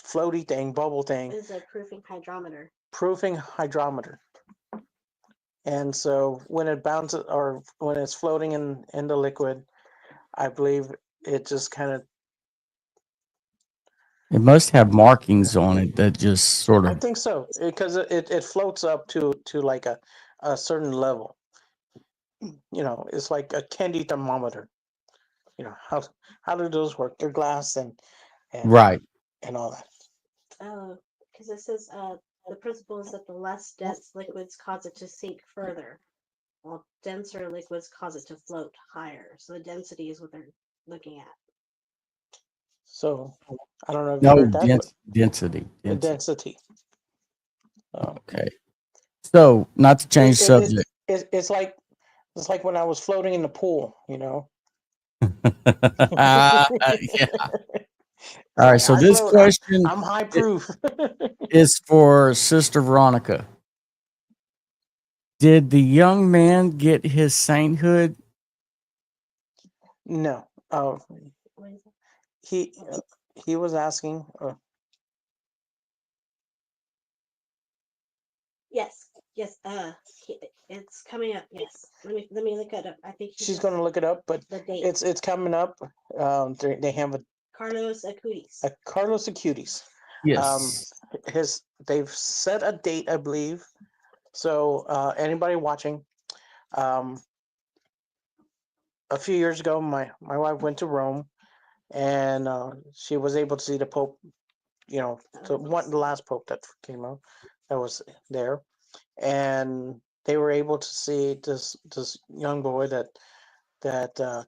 Speaker 1: floaty thing, bubble thing,
Speaker 3: Is a proofing hydrometer.
Speaker 1: proofing hydrometer. And so when it bounces, or when it's floating in the liquid, I believe it just kind of,
Speaker 2: It must have markings on it that just sort
Speaker 1: I
Speaker 2: of
Speaker 1: think so, because it floats up to like a certain level. It's like a candy thermometer. How do those work? They're glass and
Speaker 2: right.
Speaker 1: and all that.
Speaker 3: Oh, because it says the principle is that the less dense liquids cause it to sink further, while denser liquids cause it to float higher. So the density is what they're looking at.
Speaker 1: So I don't know if you
Speaker 2: No
Speaker 1: heard that, but
Speaker 2: density.
Speaker 1: the
Speaker 2: Density.
Speaker 1: density.
Speaker 2: Okay. So, not to change
Speaker 1: It, it,
Speaker 2: subject.
Speaker 1: it, it's like when I was floating in the pool.
Speaker 2: Yeah.
Speaker 1: It's
Speaker 2: All right.
Speaker 1: like
Speaker 2: So
Speaker 1: I
Speaker 2: this
Speaker 1: float.
Speaker 2: question
Speaker 1: I'm high proof.
Speaker 2: is for Sister Veronica. Did the young man get his sainthood?
Speaker 1: No.
Speaker 3: What is it?
Speaker 1: He he was asking.
Speaker 3: Yes, yes. It's coming up. Yes. Let me look it up. I think he
Speaker 1: She's
Speaker 3: says
Speaker 1: going to look it up, but
Speaker 3: the date.
Speaker 1: it's coming up. They have
Speaker 3: Carlos Acutis.
Speaker 1: Carlos Acutis.
Speaker 2: Yes.
Speaker 1: They've set a date, I believe. So anybody watching, a few years ago, my wife went to Rome, and she was able to see the Pope. The last Pope that came out, that was there, and they were able to see this young boy that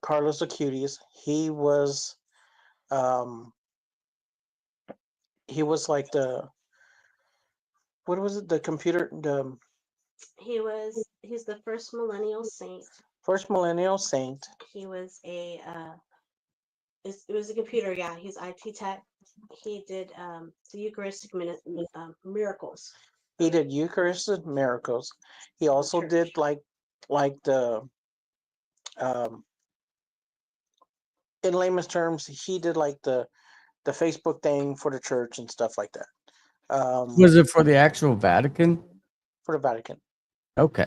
Speaker 1: Carlos Acutis. He was like the, what was it, the computer, the
Speaker 3: He's the first millennial saint.
Speaker 1: first millennial saint.
Speaker 3: He was it was a computer guy. He's IT tech. He did the Eucharistic miracles.
Speaker 1: He did Eucharistic miracles. He also
Speaker 3: church.
Speaker 1: did like the um, in layman's terms, he did like the Facebook thing for the church and stuff like that.
Speaker 2: Was it for the actual Vatican?
Speaker 1: For the Vatican,
Speaker 2: Okay.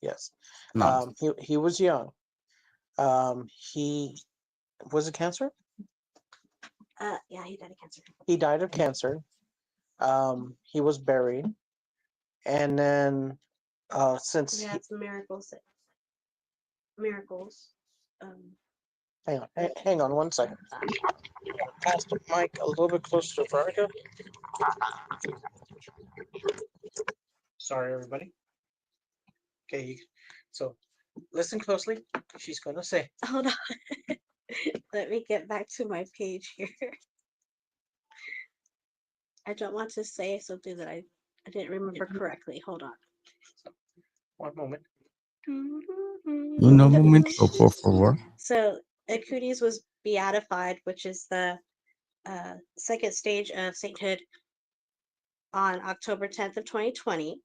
Speaker 1: yes.
Speaker 2: No.
Speaker 1: He was young. He was it cancer?
Speaker 3: Yeah, he died of cancer.
Speaker 1: He died of cancer. He was buried, and then since
Speaker 3: He had some miracles. Miracles.
Speaker 1: hang on one second. Pass the mic a little bit closer to Veronica. Sorry, everybody. Okay, so listen closely. She's gonna say.
Speaker 3: Hold on. Let me get back to my page here. I don't want to say something that I didn't remember correctly. Hold on.
Speaker 1: One moment.
Speaker 2: Un momento, por favor.
Speaker 3: So Acutis was beatified, which is the second stage of sainthood, on October 10th of 2020.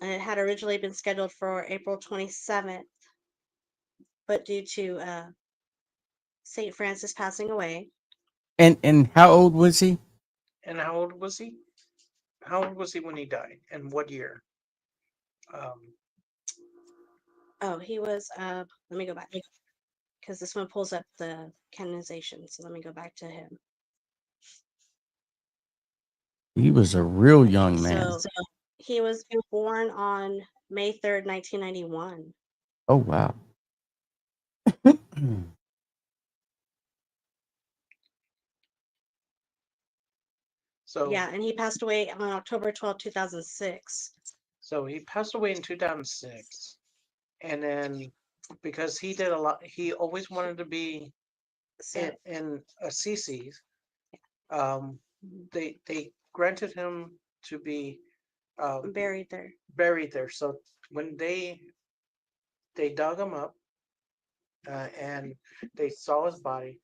Speaker 3: And it had originally been scheduled for April 27th, but due to St. Francis passing away.
Speaker 2: And how old was he?
Speaker 1: And how old was he? How old was he when he died? And what year?
Speaker 3: He was, let me go back, because this one pulls up the canonization. So let me go back to him.
Speaker 2: He was a real young man.
Speaker 3: So he was born on May 3rd, 1991.
Speaker 2: Oh, wow.
Speaker 1: So
Speaker 3: yeah, and he passed away on October 12th, 2006.
Speaker 1: So he passed away in 2006, and then because he did a lot, he always wanted to be in Assisi. They granted him to be
Speaker 3: buried there.
Speaker 1: Buried there. So when they dug him up and they saw his body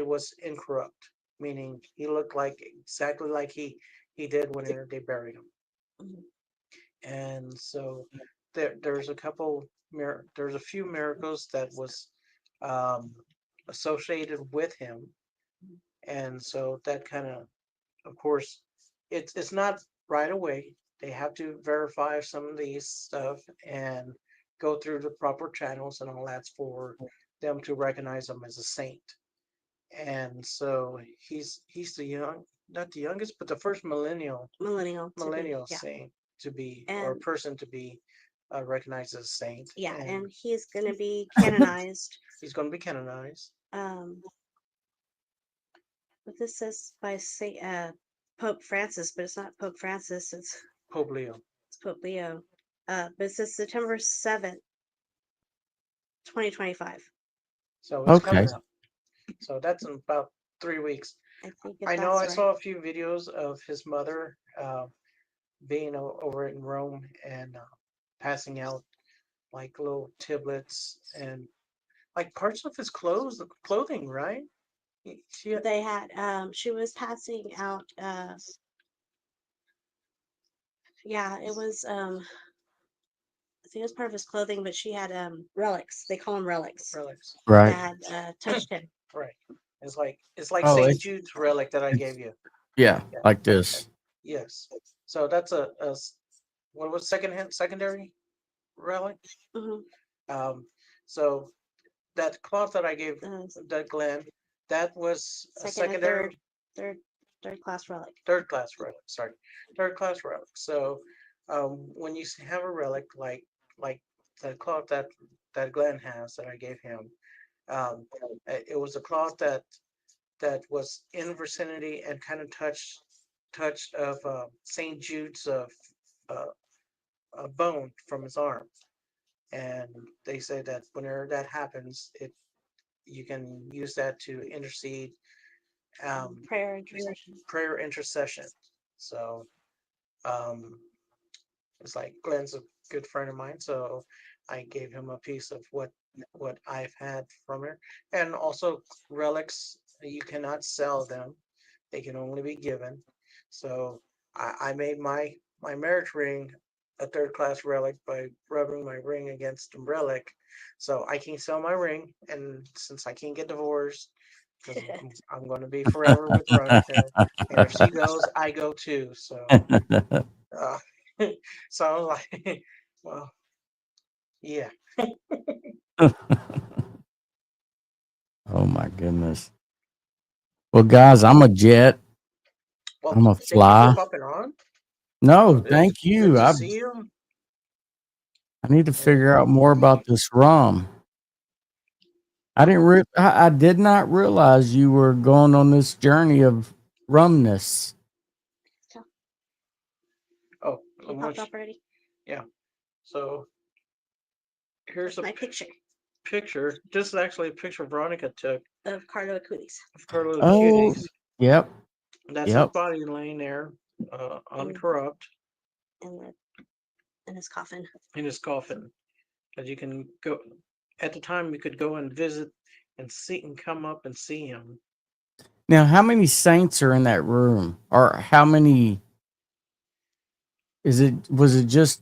Speaker 1: was incorrupt, meaning he looked like exactly like he did when they buried him.
Speaker 3: Mhm.
Speaker 1: And so there's a few miracles that was associated with him, and so that kind of course, it's not right away. They have to verify some of these stuff and go through the proper channels and all that for them to recognize him as a saint. And so he's not the youngest, but the first millennial saint to be, or person to be recognized as a saint.
Speaker 3: Yeah, and he's going to be canonized.
Speaker 1: He's going to be canonized.
Speaker 3: But this says by Pope Francis, but it's not Pope Francis. It's
Speaker 1: Pope Leo.
Speaker 3: It's Pope Leo. But it says September 7th, 2025.
Speaker 1: So it's coming up. So that's in about 3 weeks. I know I saw a few videos of his mother being over in Rome and passing out like little tablets and like parts of his clothing, right?
Speaker 3: They had she was passing out yeah, it was I think it was part of his clothing, but she had relics. They call them relics.
Speaker 2: Right.
Speaker 3: That touched him.
Speaker 1: Right. It's like St. Jude's relic that I gave you.
Speaker 2: Yeah, like this.
Speaker 1: Yes. So that's a what was secondary relic?
Speaker 3: Mm-hmm.
Speaker 1: So that cloth that I gave that Glenn, that was a
Speaker 3: Second and
Speaker 1: secondary,
Speaker 3: third class relic.
Speaker 1: third class relic. Sorry, third class relic. So, when you have a relic like the cloth that Glenn has that I gave him, it was a cloth that was in vicinity and kind of touched of Saint Jude's uh, bone from his arm, and they say that whenever that happens, it you can use that to intercede,
Speaker 3: Prayer intercession.
Speaker 1: prayer intercession. So um, it's like Glenn's a good friend of mine, so I gave him a piece of what I've had from her, and also relics. You cannot sell them; they can only be given. So I made my marriage ring a third class relic by rubbing my ring against a relic. So I can sell my ring, and since I can't get divorced, because I'm going to be forever with Veronica, and if she goes, I go too. So, uh, so I was like, well, yeah.
Speaker 2: Oh my goodness. Well, guys, I'm a jet.
Speaker 1: Well,
Speaker 2: I'm a
Speaker 1: thank you for
Speaker 2: fly.
Speaker 1: popping on.
Speaker 2: No,
Speaker 1: It's
Speaker 2: thank
Speaker 1: good
Speaker 2: you.
Speaker 1: to
Speaker 2: I
Speaker 1: see you.
Speaker 2: I need to
Speaker 1: And
Speaker 2: figure out more about this rum. I did not realize you were going on this journey of rumness.
Speaker 3: So
Speaker 1: oh,
Speaker 3: he popped up already.
Speaker 1: yeah. So here's
Speaker 3: That's
Speaker 1: a
Speaker 3: my picture
Speaker 1: picture. This is actually a picture Veronica took
Speaker 3: of Carlo Acutis
Speaker 1: of Carlo the
Speaker 2: Oh,
Speaker 1: Cuties.
Speaker 2: yep,
Speaker 1: That's his
Speaker 2: yep.
Speaker 1: body laying there,
Speaker 3: and
Speaker 1: uncorrupt,
Speaker 3: in the in his coffin.
Speaker 1: in his coffin. As you can go, at the time you could go and visit and see and come up and see him.
Speaker 2: Now, how many saints are in that room? Or how many was it just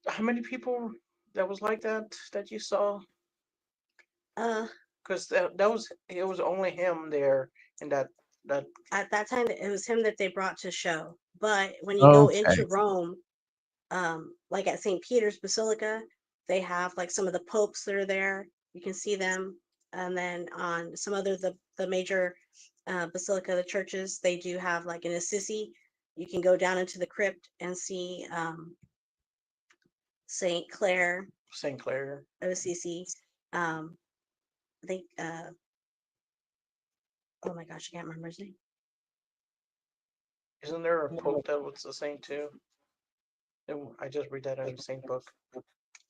Speaker 1: How many people that was like that you saw?
Speaker 3: Uh,
Speaker 1: Because that was it was only him there in that.
Speaker 3: at that time, it was him that they brought to show. But when you go
Speaker 2: okay.
Speaker 3: into Rome, like at St. Peter's Basilica, they have like some of the popes that are there. You can see them, and then on some other the major basilica, the churches, they do have like in Assisi. You can go down into the crypt and see Saint Clare
Speaker 1: St. Clair.
Speaker 3: of Assisi. Um, they oh my gosh, I can't remember his name.
Speaker 1: Isn't there a pope that was the saint too? I just read that in the same book.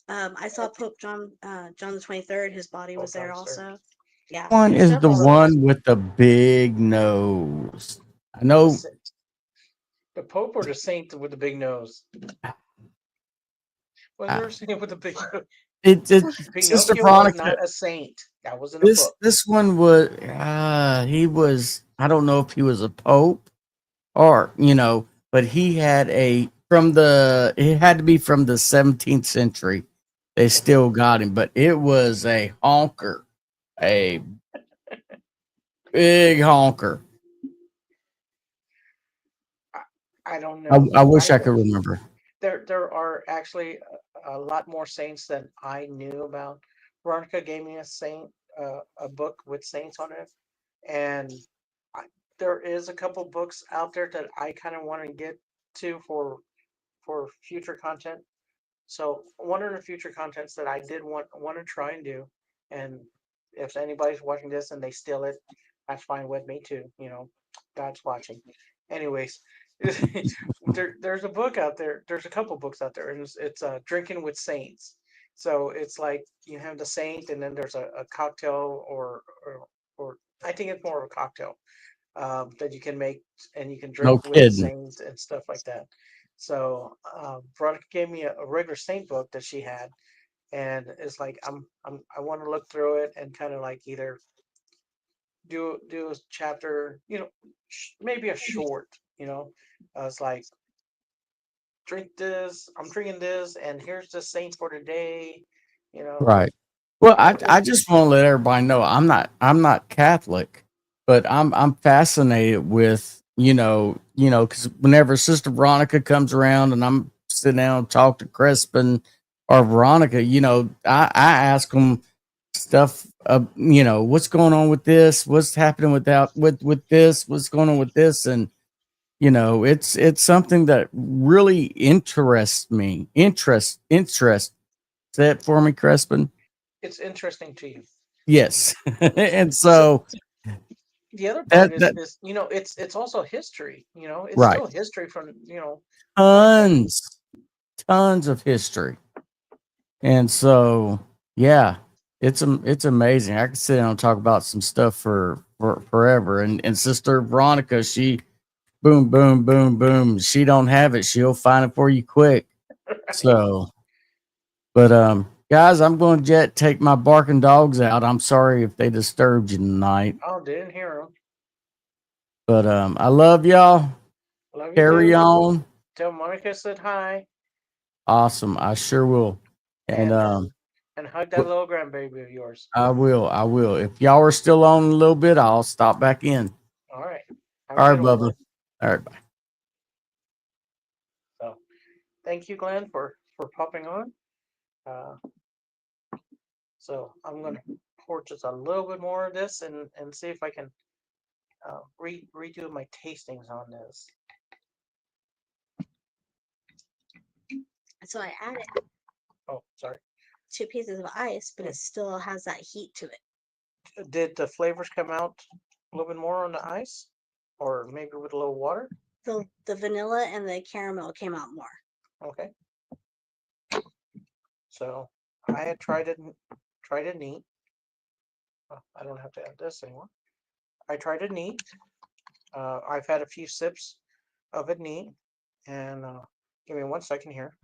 Speaker 3: I saw Pope John the 23rd. His body was
Speaker 1: Pope John
Speaker 3: there
Speaker 1: the Third.
Speaker 3: also. Yeah,
Speaker 2: One
Speaker 3: there's
Speaker 2: is the
Speaker 3: several of them.
Speaker 2: one with the big nose. I
Speaker 1: The
Speaker 2: know
Speaker 1: sa- the pope or the saint with the big nose? Was
Speaker 2: uh,
Speaker 1: there a saint with a big nose?
Speaker 2: it Sister
Speaker 1: Pinocchio was
Speaker 2: Veronica.
Speaker 1: not a saint. That was in the
Speaker 2: This
Speaker 1: book.
Speaker 2: this one was he was, I don't know if he was a pope or but he had it had to be from the 17th century. They still got him, but it was a honker, a big honker.
Speaker 1: I don't
Speaker 2: I,
Speaker 1: know.
Speaker 2: I wish I could remember.
Speaker 1: There are actually a lot more saints than I knew about. Veronica gave me a book with saints on it, and I, there is a couple books out there that I kind of want to get to for future content. So one of the future contents that I did want to try and do, and if anybody's watching this and they steal it, that's fine with me too. God's watching. Anyways, there's a book out there. There's a couple books out there, and it's Drinking with Saints. So it's like you have the saint, and then there's a cocktail, or I think it's more of a cocktail that you can make, and you can
Speaker 2: No
Speaker 1: drink with the
Speaker 2: kidding.
Speaker 1: saints and stuff like that. So Veronica gave me a regular saint book that she had, and it's like I want to look through it and kind of like either do a chapter, maybe a short, it's like drink this, I'm drinking this, and here's the saint for today, you know.
Speaker 2: Right. Well, I
Speaker 1: It,
Speaker 2: just want to let everybody know I'm not Catholic, but I'm fascinated with because whenever Sister Veronica comes around and I'm sitting down and talk to Crispin or Veronica, I ask them stuff you know, what's going on with this, what's happening with this, what's going on with this, and you know, it's something that really interests me. Interest. Say it for me, Crespin.
Speaker 1: It's interesting to you.
Speaker 2: Yes, and
Speaker 1: So
Speaker 2: so
Speaker 1: the other part
Speaker 2: that
Speaker 1: is you know it's also history. You know, it's
Speaker 2: right,
Speaker 1: still history from you know like
Speaker 2: tons of history, and so yeah, it's amazing. I could sit down and talk about some stuff for forever. And Sister Veronica, she boom, boom, boom, boom. She don't have it, she'll find it for you quick. So, but guys, I'm going to jet take my barking dogs out. I'm sorry if they disturbed you tonight,
Speaker 1: oh didn't hear him.
Speaker 2: but I love y'all.
Speaker 1: Love you
Speaker 2: Carry
Speaker 1: too.
Speaker 2: on.
Speaker 1: Tell Monica said hi
Speaker 2: Awesome. I sure will. And
Speaker 1: and hug that little grandbaby of yours.
Speaker 2: I will. I will. If y'all are still on a little bit, I'll stop back in.
Speaker 1: All right. Have a
Speaker 2: All right,
Speaker 1: good one,
Speaker 2: Bubba.
Speaker 1: Glenn.
Speaker 2: All right. Bye.
Speaker 1: So thank you, Glenn, for popping on. Uh, so I'm gonna pour just a little bit more of this and see if I can redo my tastings on this.
Speaker 3: So I added
Speaker 1: Oh, sorry.
Speaker 3: 2 pieces of ice, but it still has that heat to it.
Speaker 1: Did the flavors come out a little bit more on the ice, or maybe with a little water?
Speaker 3: The vanilla and the caramel came out more.
Speaker 1: Okay. So I had tried it neat. Oh, I don't have to add this anymore. I tried it neat. I've had a few sips of it neat, and give me 1 second here.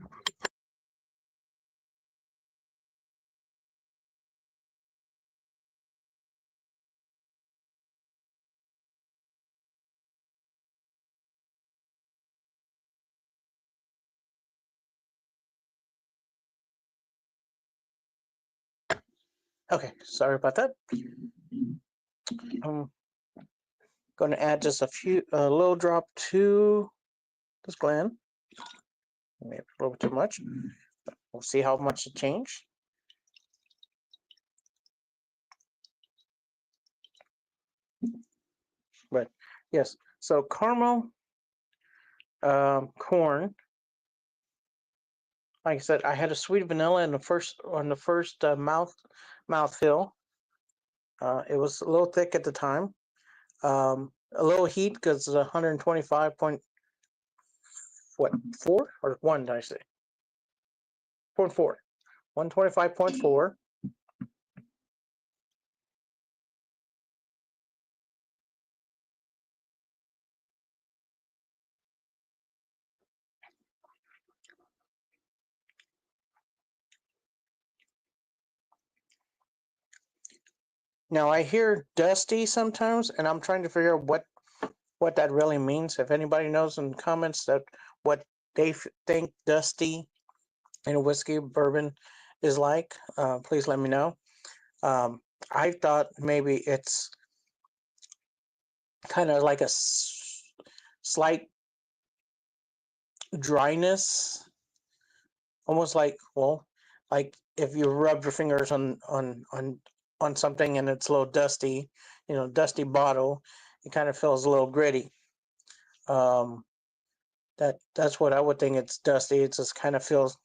Speaker 1: Okay, sorry about that. I'm going to add just a little drop to this gland. Maybe a little bit too much. We'll see how much it changed. But yes, so caramel corn. Like I said, I had a sweet vanilla in the first mouth fill. It was a little thick at the time. A little heat because it's 125 point what 4 or 1 did I say 0.4 125.4. Now I hear dusty sometimes, and I'm trying to figure out what that really means. If anybody knows in the comments that what they think dusty in a whiskey bourbon is like, please let me know. I thought maybe it's kind of like a slight dryness, almost like like if you rub your fingers on something and it's a little dusty, dusty bottle, it kind of feels a little gritty. Um, that's what I would think. It's dusty. It just kind of feels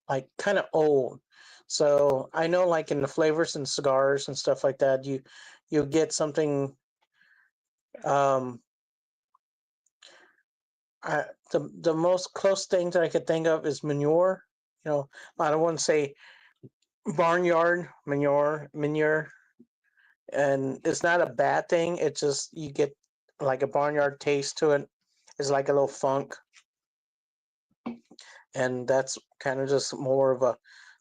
Speaker 1: like kind of old. So I know, like in the flavors and cigars and stuff like that, you get something. Um, the most close thing that I could think of is manure. I don't want to say barnyard manure, and it's not a bad thing. It's just you get like a barnyard taste to it. It's like a little funk, and that's kind of just more of a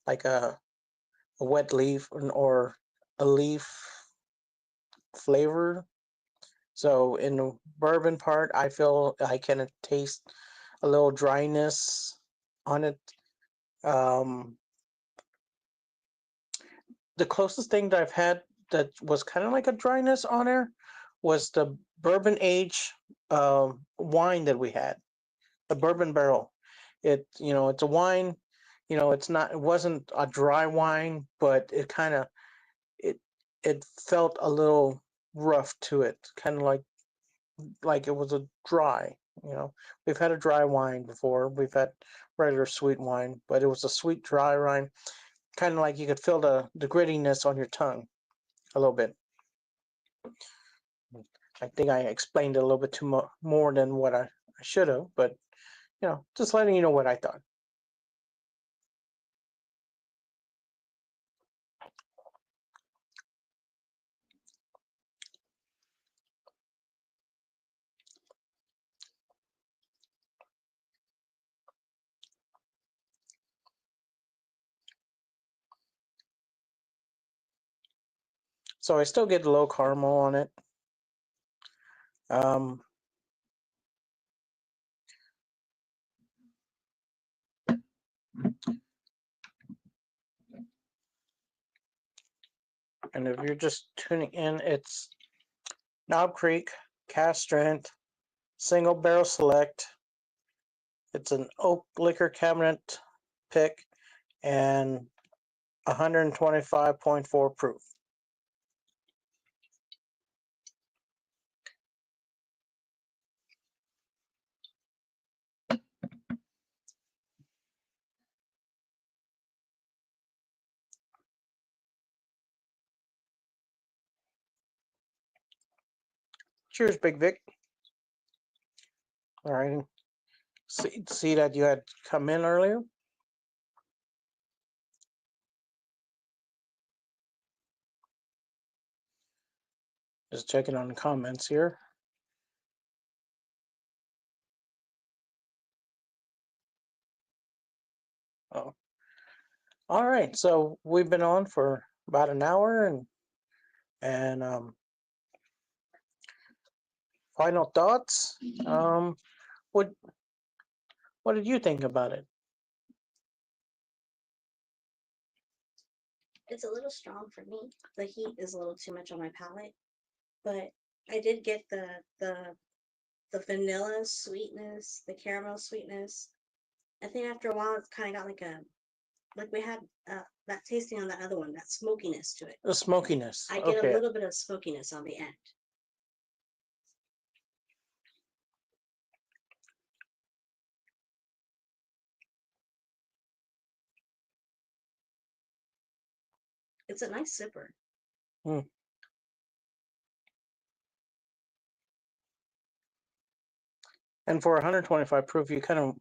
Speaker 1: like a wet leaf or a leaf flavor. So in the bourbon part, I feel I can taste a little dryness on it. Um, the closest thing that I've had that was kind of like a dryness on there was the bourbon age wine that we had, a bourbon barrel. It's a wine. it wasn't a dry wine, but it kind of it felt a little rough to it, kind of like it was a dry. We've had a dry wine before. We've had regular sweet wine, but it was a sweet dry wine, kind of like you could feel the grittiness on your tongue a little bit. I think I explained it a little bit too more than what I should have, but just letting you know what I thought. So I still get a little caramel on it. And if you're just tuning in, it's Knob Creek, Cask Strength, Single Barrel Select. It's an oak liquor cabinet pick and 125.4 proof. Cheers, Big Vic. All right. See that you had come in earlier? Just checking on the comments here. Oh. All right. So we've been on for about an hour and final thoughts. What did you think about it?
Speaker 3: It's a little strong for me. The heat is a little too much on my palate, but I did get the vanilla sweetness, the caramel sweetness. I think after a while, it's kind of got like we had that tasting on that other one, that smokiness to it.
Speaker 1: The smokiness.
Speaker 3: I get
Speaker 1: Okay.
Speaker 3: a little bit of smokiness on the end. It's a nice sipper.
Speaker 1: And for 125 proof, you kind of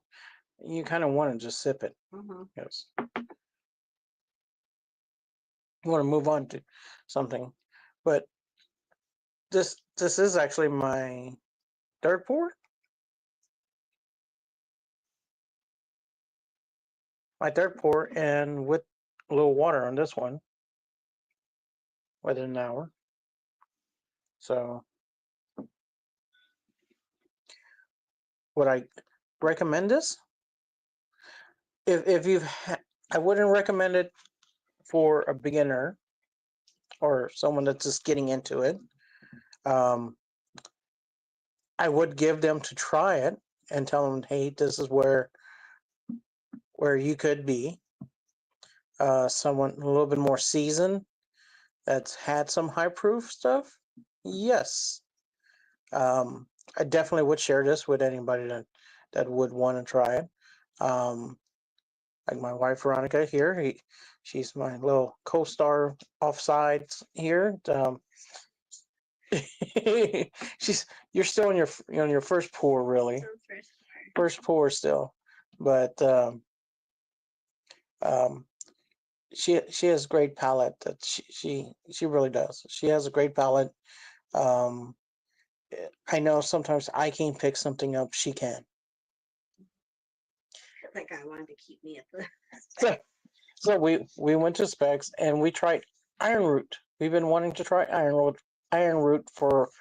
Speaker 1: want to just sip it.
Speaker 3: Mm-hmm.
Speaker 1: Yes. You want to move on to something, but this is actually my third pour. My third pour, and with a little water on this one, within an hour. So, would I recommend this? If you've, I wouldn't recommend it for a beginner or someone that's just getting into it. I would give them to try it and tell them, hey, this is where you could be. Someone a little bit more seasoned that's had some high proof stuff. Yes. I definitely would share this with anybody that would want to try it. Like my wife Veronica here, she's my little co-star offsides here. You're still in your first pour, really. First pour still, but she has great palate. That she really does. She has a great palate. I know sometimes I can't pick something up. She can.
Speaker 3: That guy wanted to keep me at
Speaker 1: the. So we went to Specs and we tried Iron Root. We've been wanting to try Iron Root for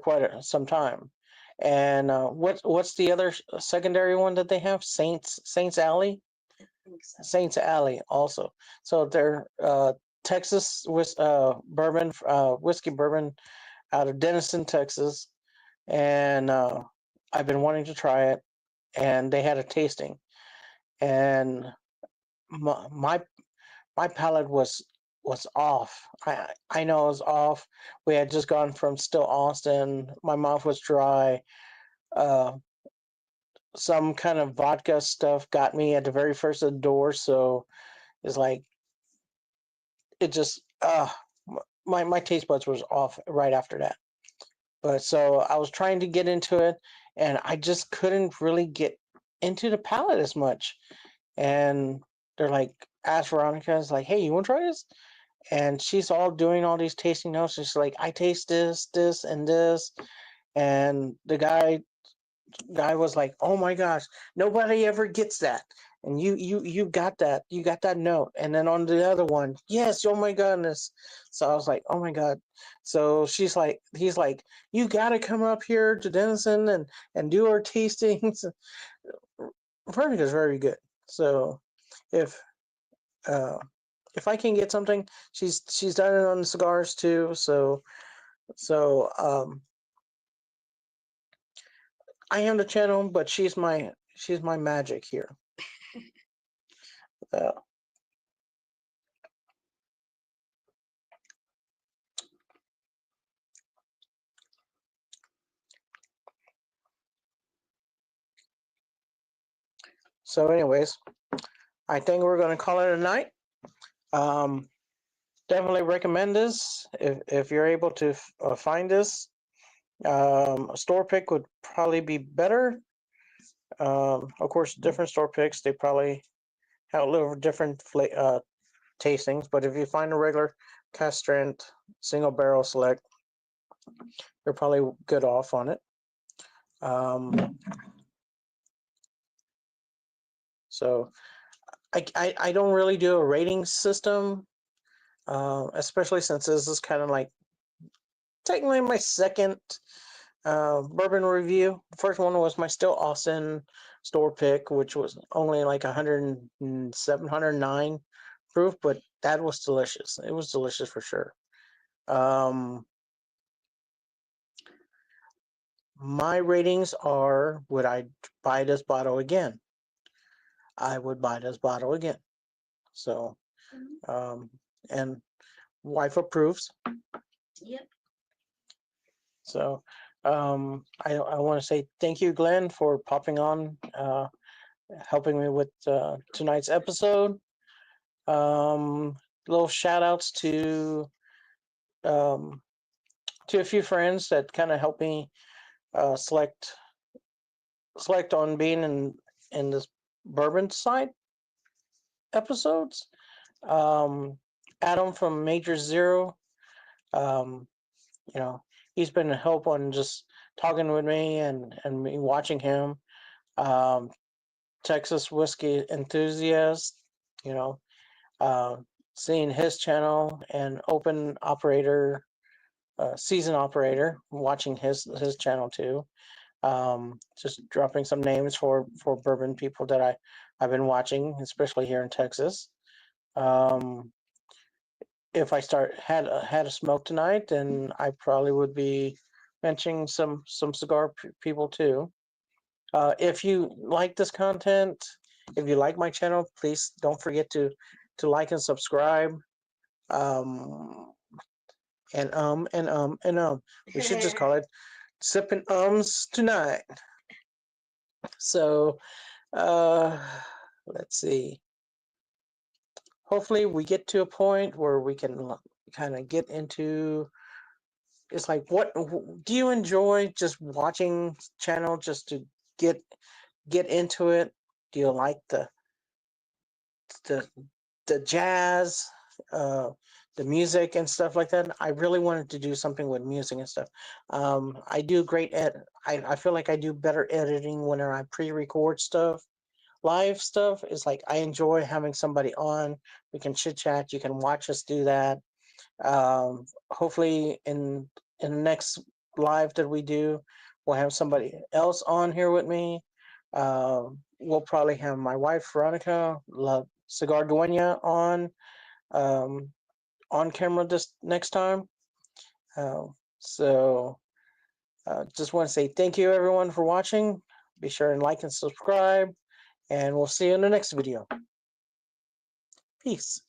Speaker 1: quite some time. And what's the other secondary one that they have? Saints Alley.
Speaker 3: I think so.
Speaker 1: Saints Alley also. So they're Texas bourbon, whiskey bourbon out of Denison, Texas. And I've been wanting to try it, and they had a tasting, and my palate was off. I know it was off. We had just gone from still Austin. My mouth was dry. Uh, some kind of vodka stuff got me at the very first of the door, so it's like it just my taste buds was off right after that. But so I was trying to get into it, and I just couldn't really get into the palate as much. And they're like, asked Veronica, is like, hey, you want to try this? And she's all doing all these tasting notes. She's like, I taste this, this, and this. And the guy was like, oh my gosh, nobody ever gets that. And you got that. You got that note. And then on the other one, yes, oh my goodness. So I was like, oh my God. So he's like, you gotta come up here to Denison and do our tastings. Veronica's very good. So if uh if I can get something, she's done it on the cigars too. So I am the channel, but she's my magic here. Uh, so, anyways, I think we're gonna call it a night. Um, Definitely recommend this if you're able to find this. A store pick would probably be better. Of course, different store picks they probably have a little different tastings, but if you find a regular Cask Strengh single barrel select, you're probably good off on it. So I don't really do a rating system, especially since this is kind of like technically my second bourbon review. The first one was my Still Austin store pick, which was only like 107, 109 proof, but that was delicious. It was delicious for sure. My ratings are, would I buy this bottle again? I would buy this bottle again. So, and wife approves.
Speaker 3: Yep.
Speaker 1: So, I want to say thank you, Glenn, for popping on, helping me with tonight's episode. Little shout outs to a few friends that kind of helped me select on being in this bourbon side episodes. Adam from Major Zero, um, you know, he's been a help on just talking with me and me watching him. Texas Whiskey Enthusiast, you know, uh, seeing his channel and Open Operator, Season Operator, watching his channel too. Just dropping some names for bourbon people that I've been watching, especially here in Texas. If I had a smoke tonight, then I probably would be mentioning some cigar people too. If you like this content, if you like my channel, please don't forget to like and subscribe. Um, and we should just call it sipping tonight. So let's see. Hopefully we get to a point where we can kind of get into, it's like, what do you enjoy just watching channel just to get into it? Do you like the jazz, uh, the music and stuff like that? I really wanted to do something with music and stuff. I do great I feel like I do better editing when I pre-record stuff. Live stuff is like, I enjoy having somebody on. We can chit chat. You can watch us do that. Hopefully in the next live that we do, we'll have somebody else on here with me. We'll probably have my wife Veronica La Cigar Dueña on camera this next time. So just want to say thank you everyone for watching. Be sure and like and subscribe, and we'll see you in the next video. Peace.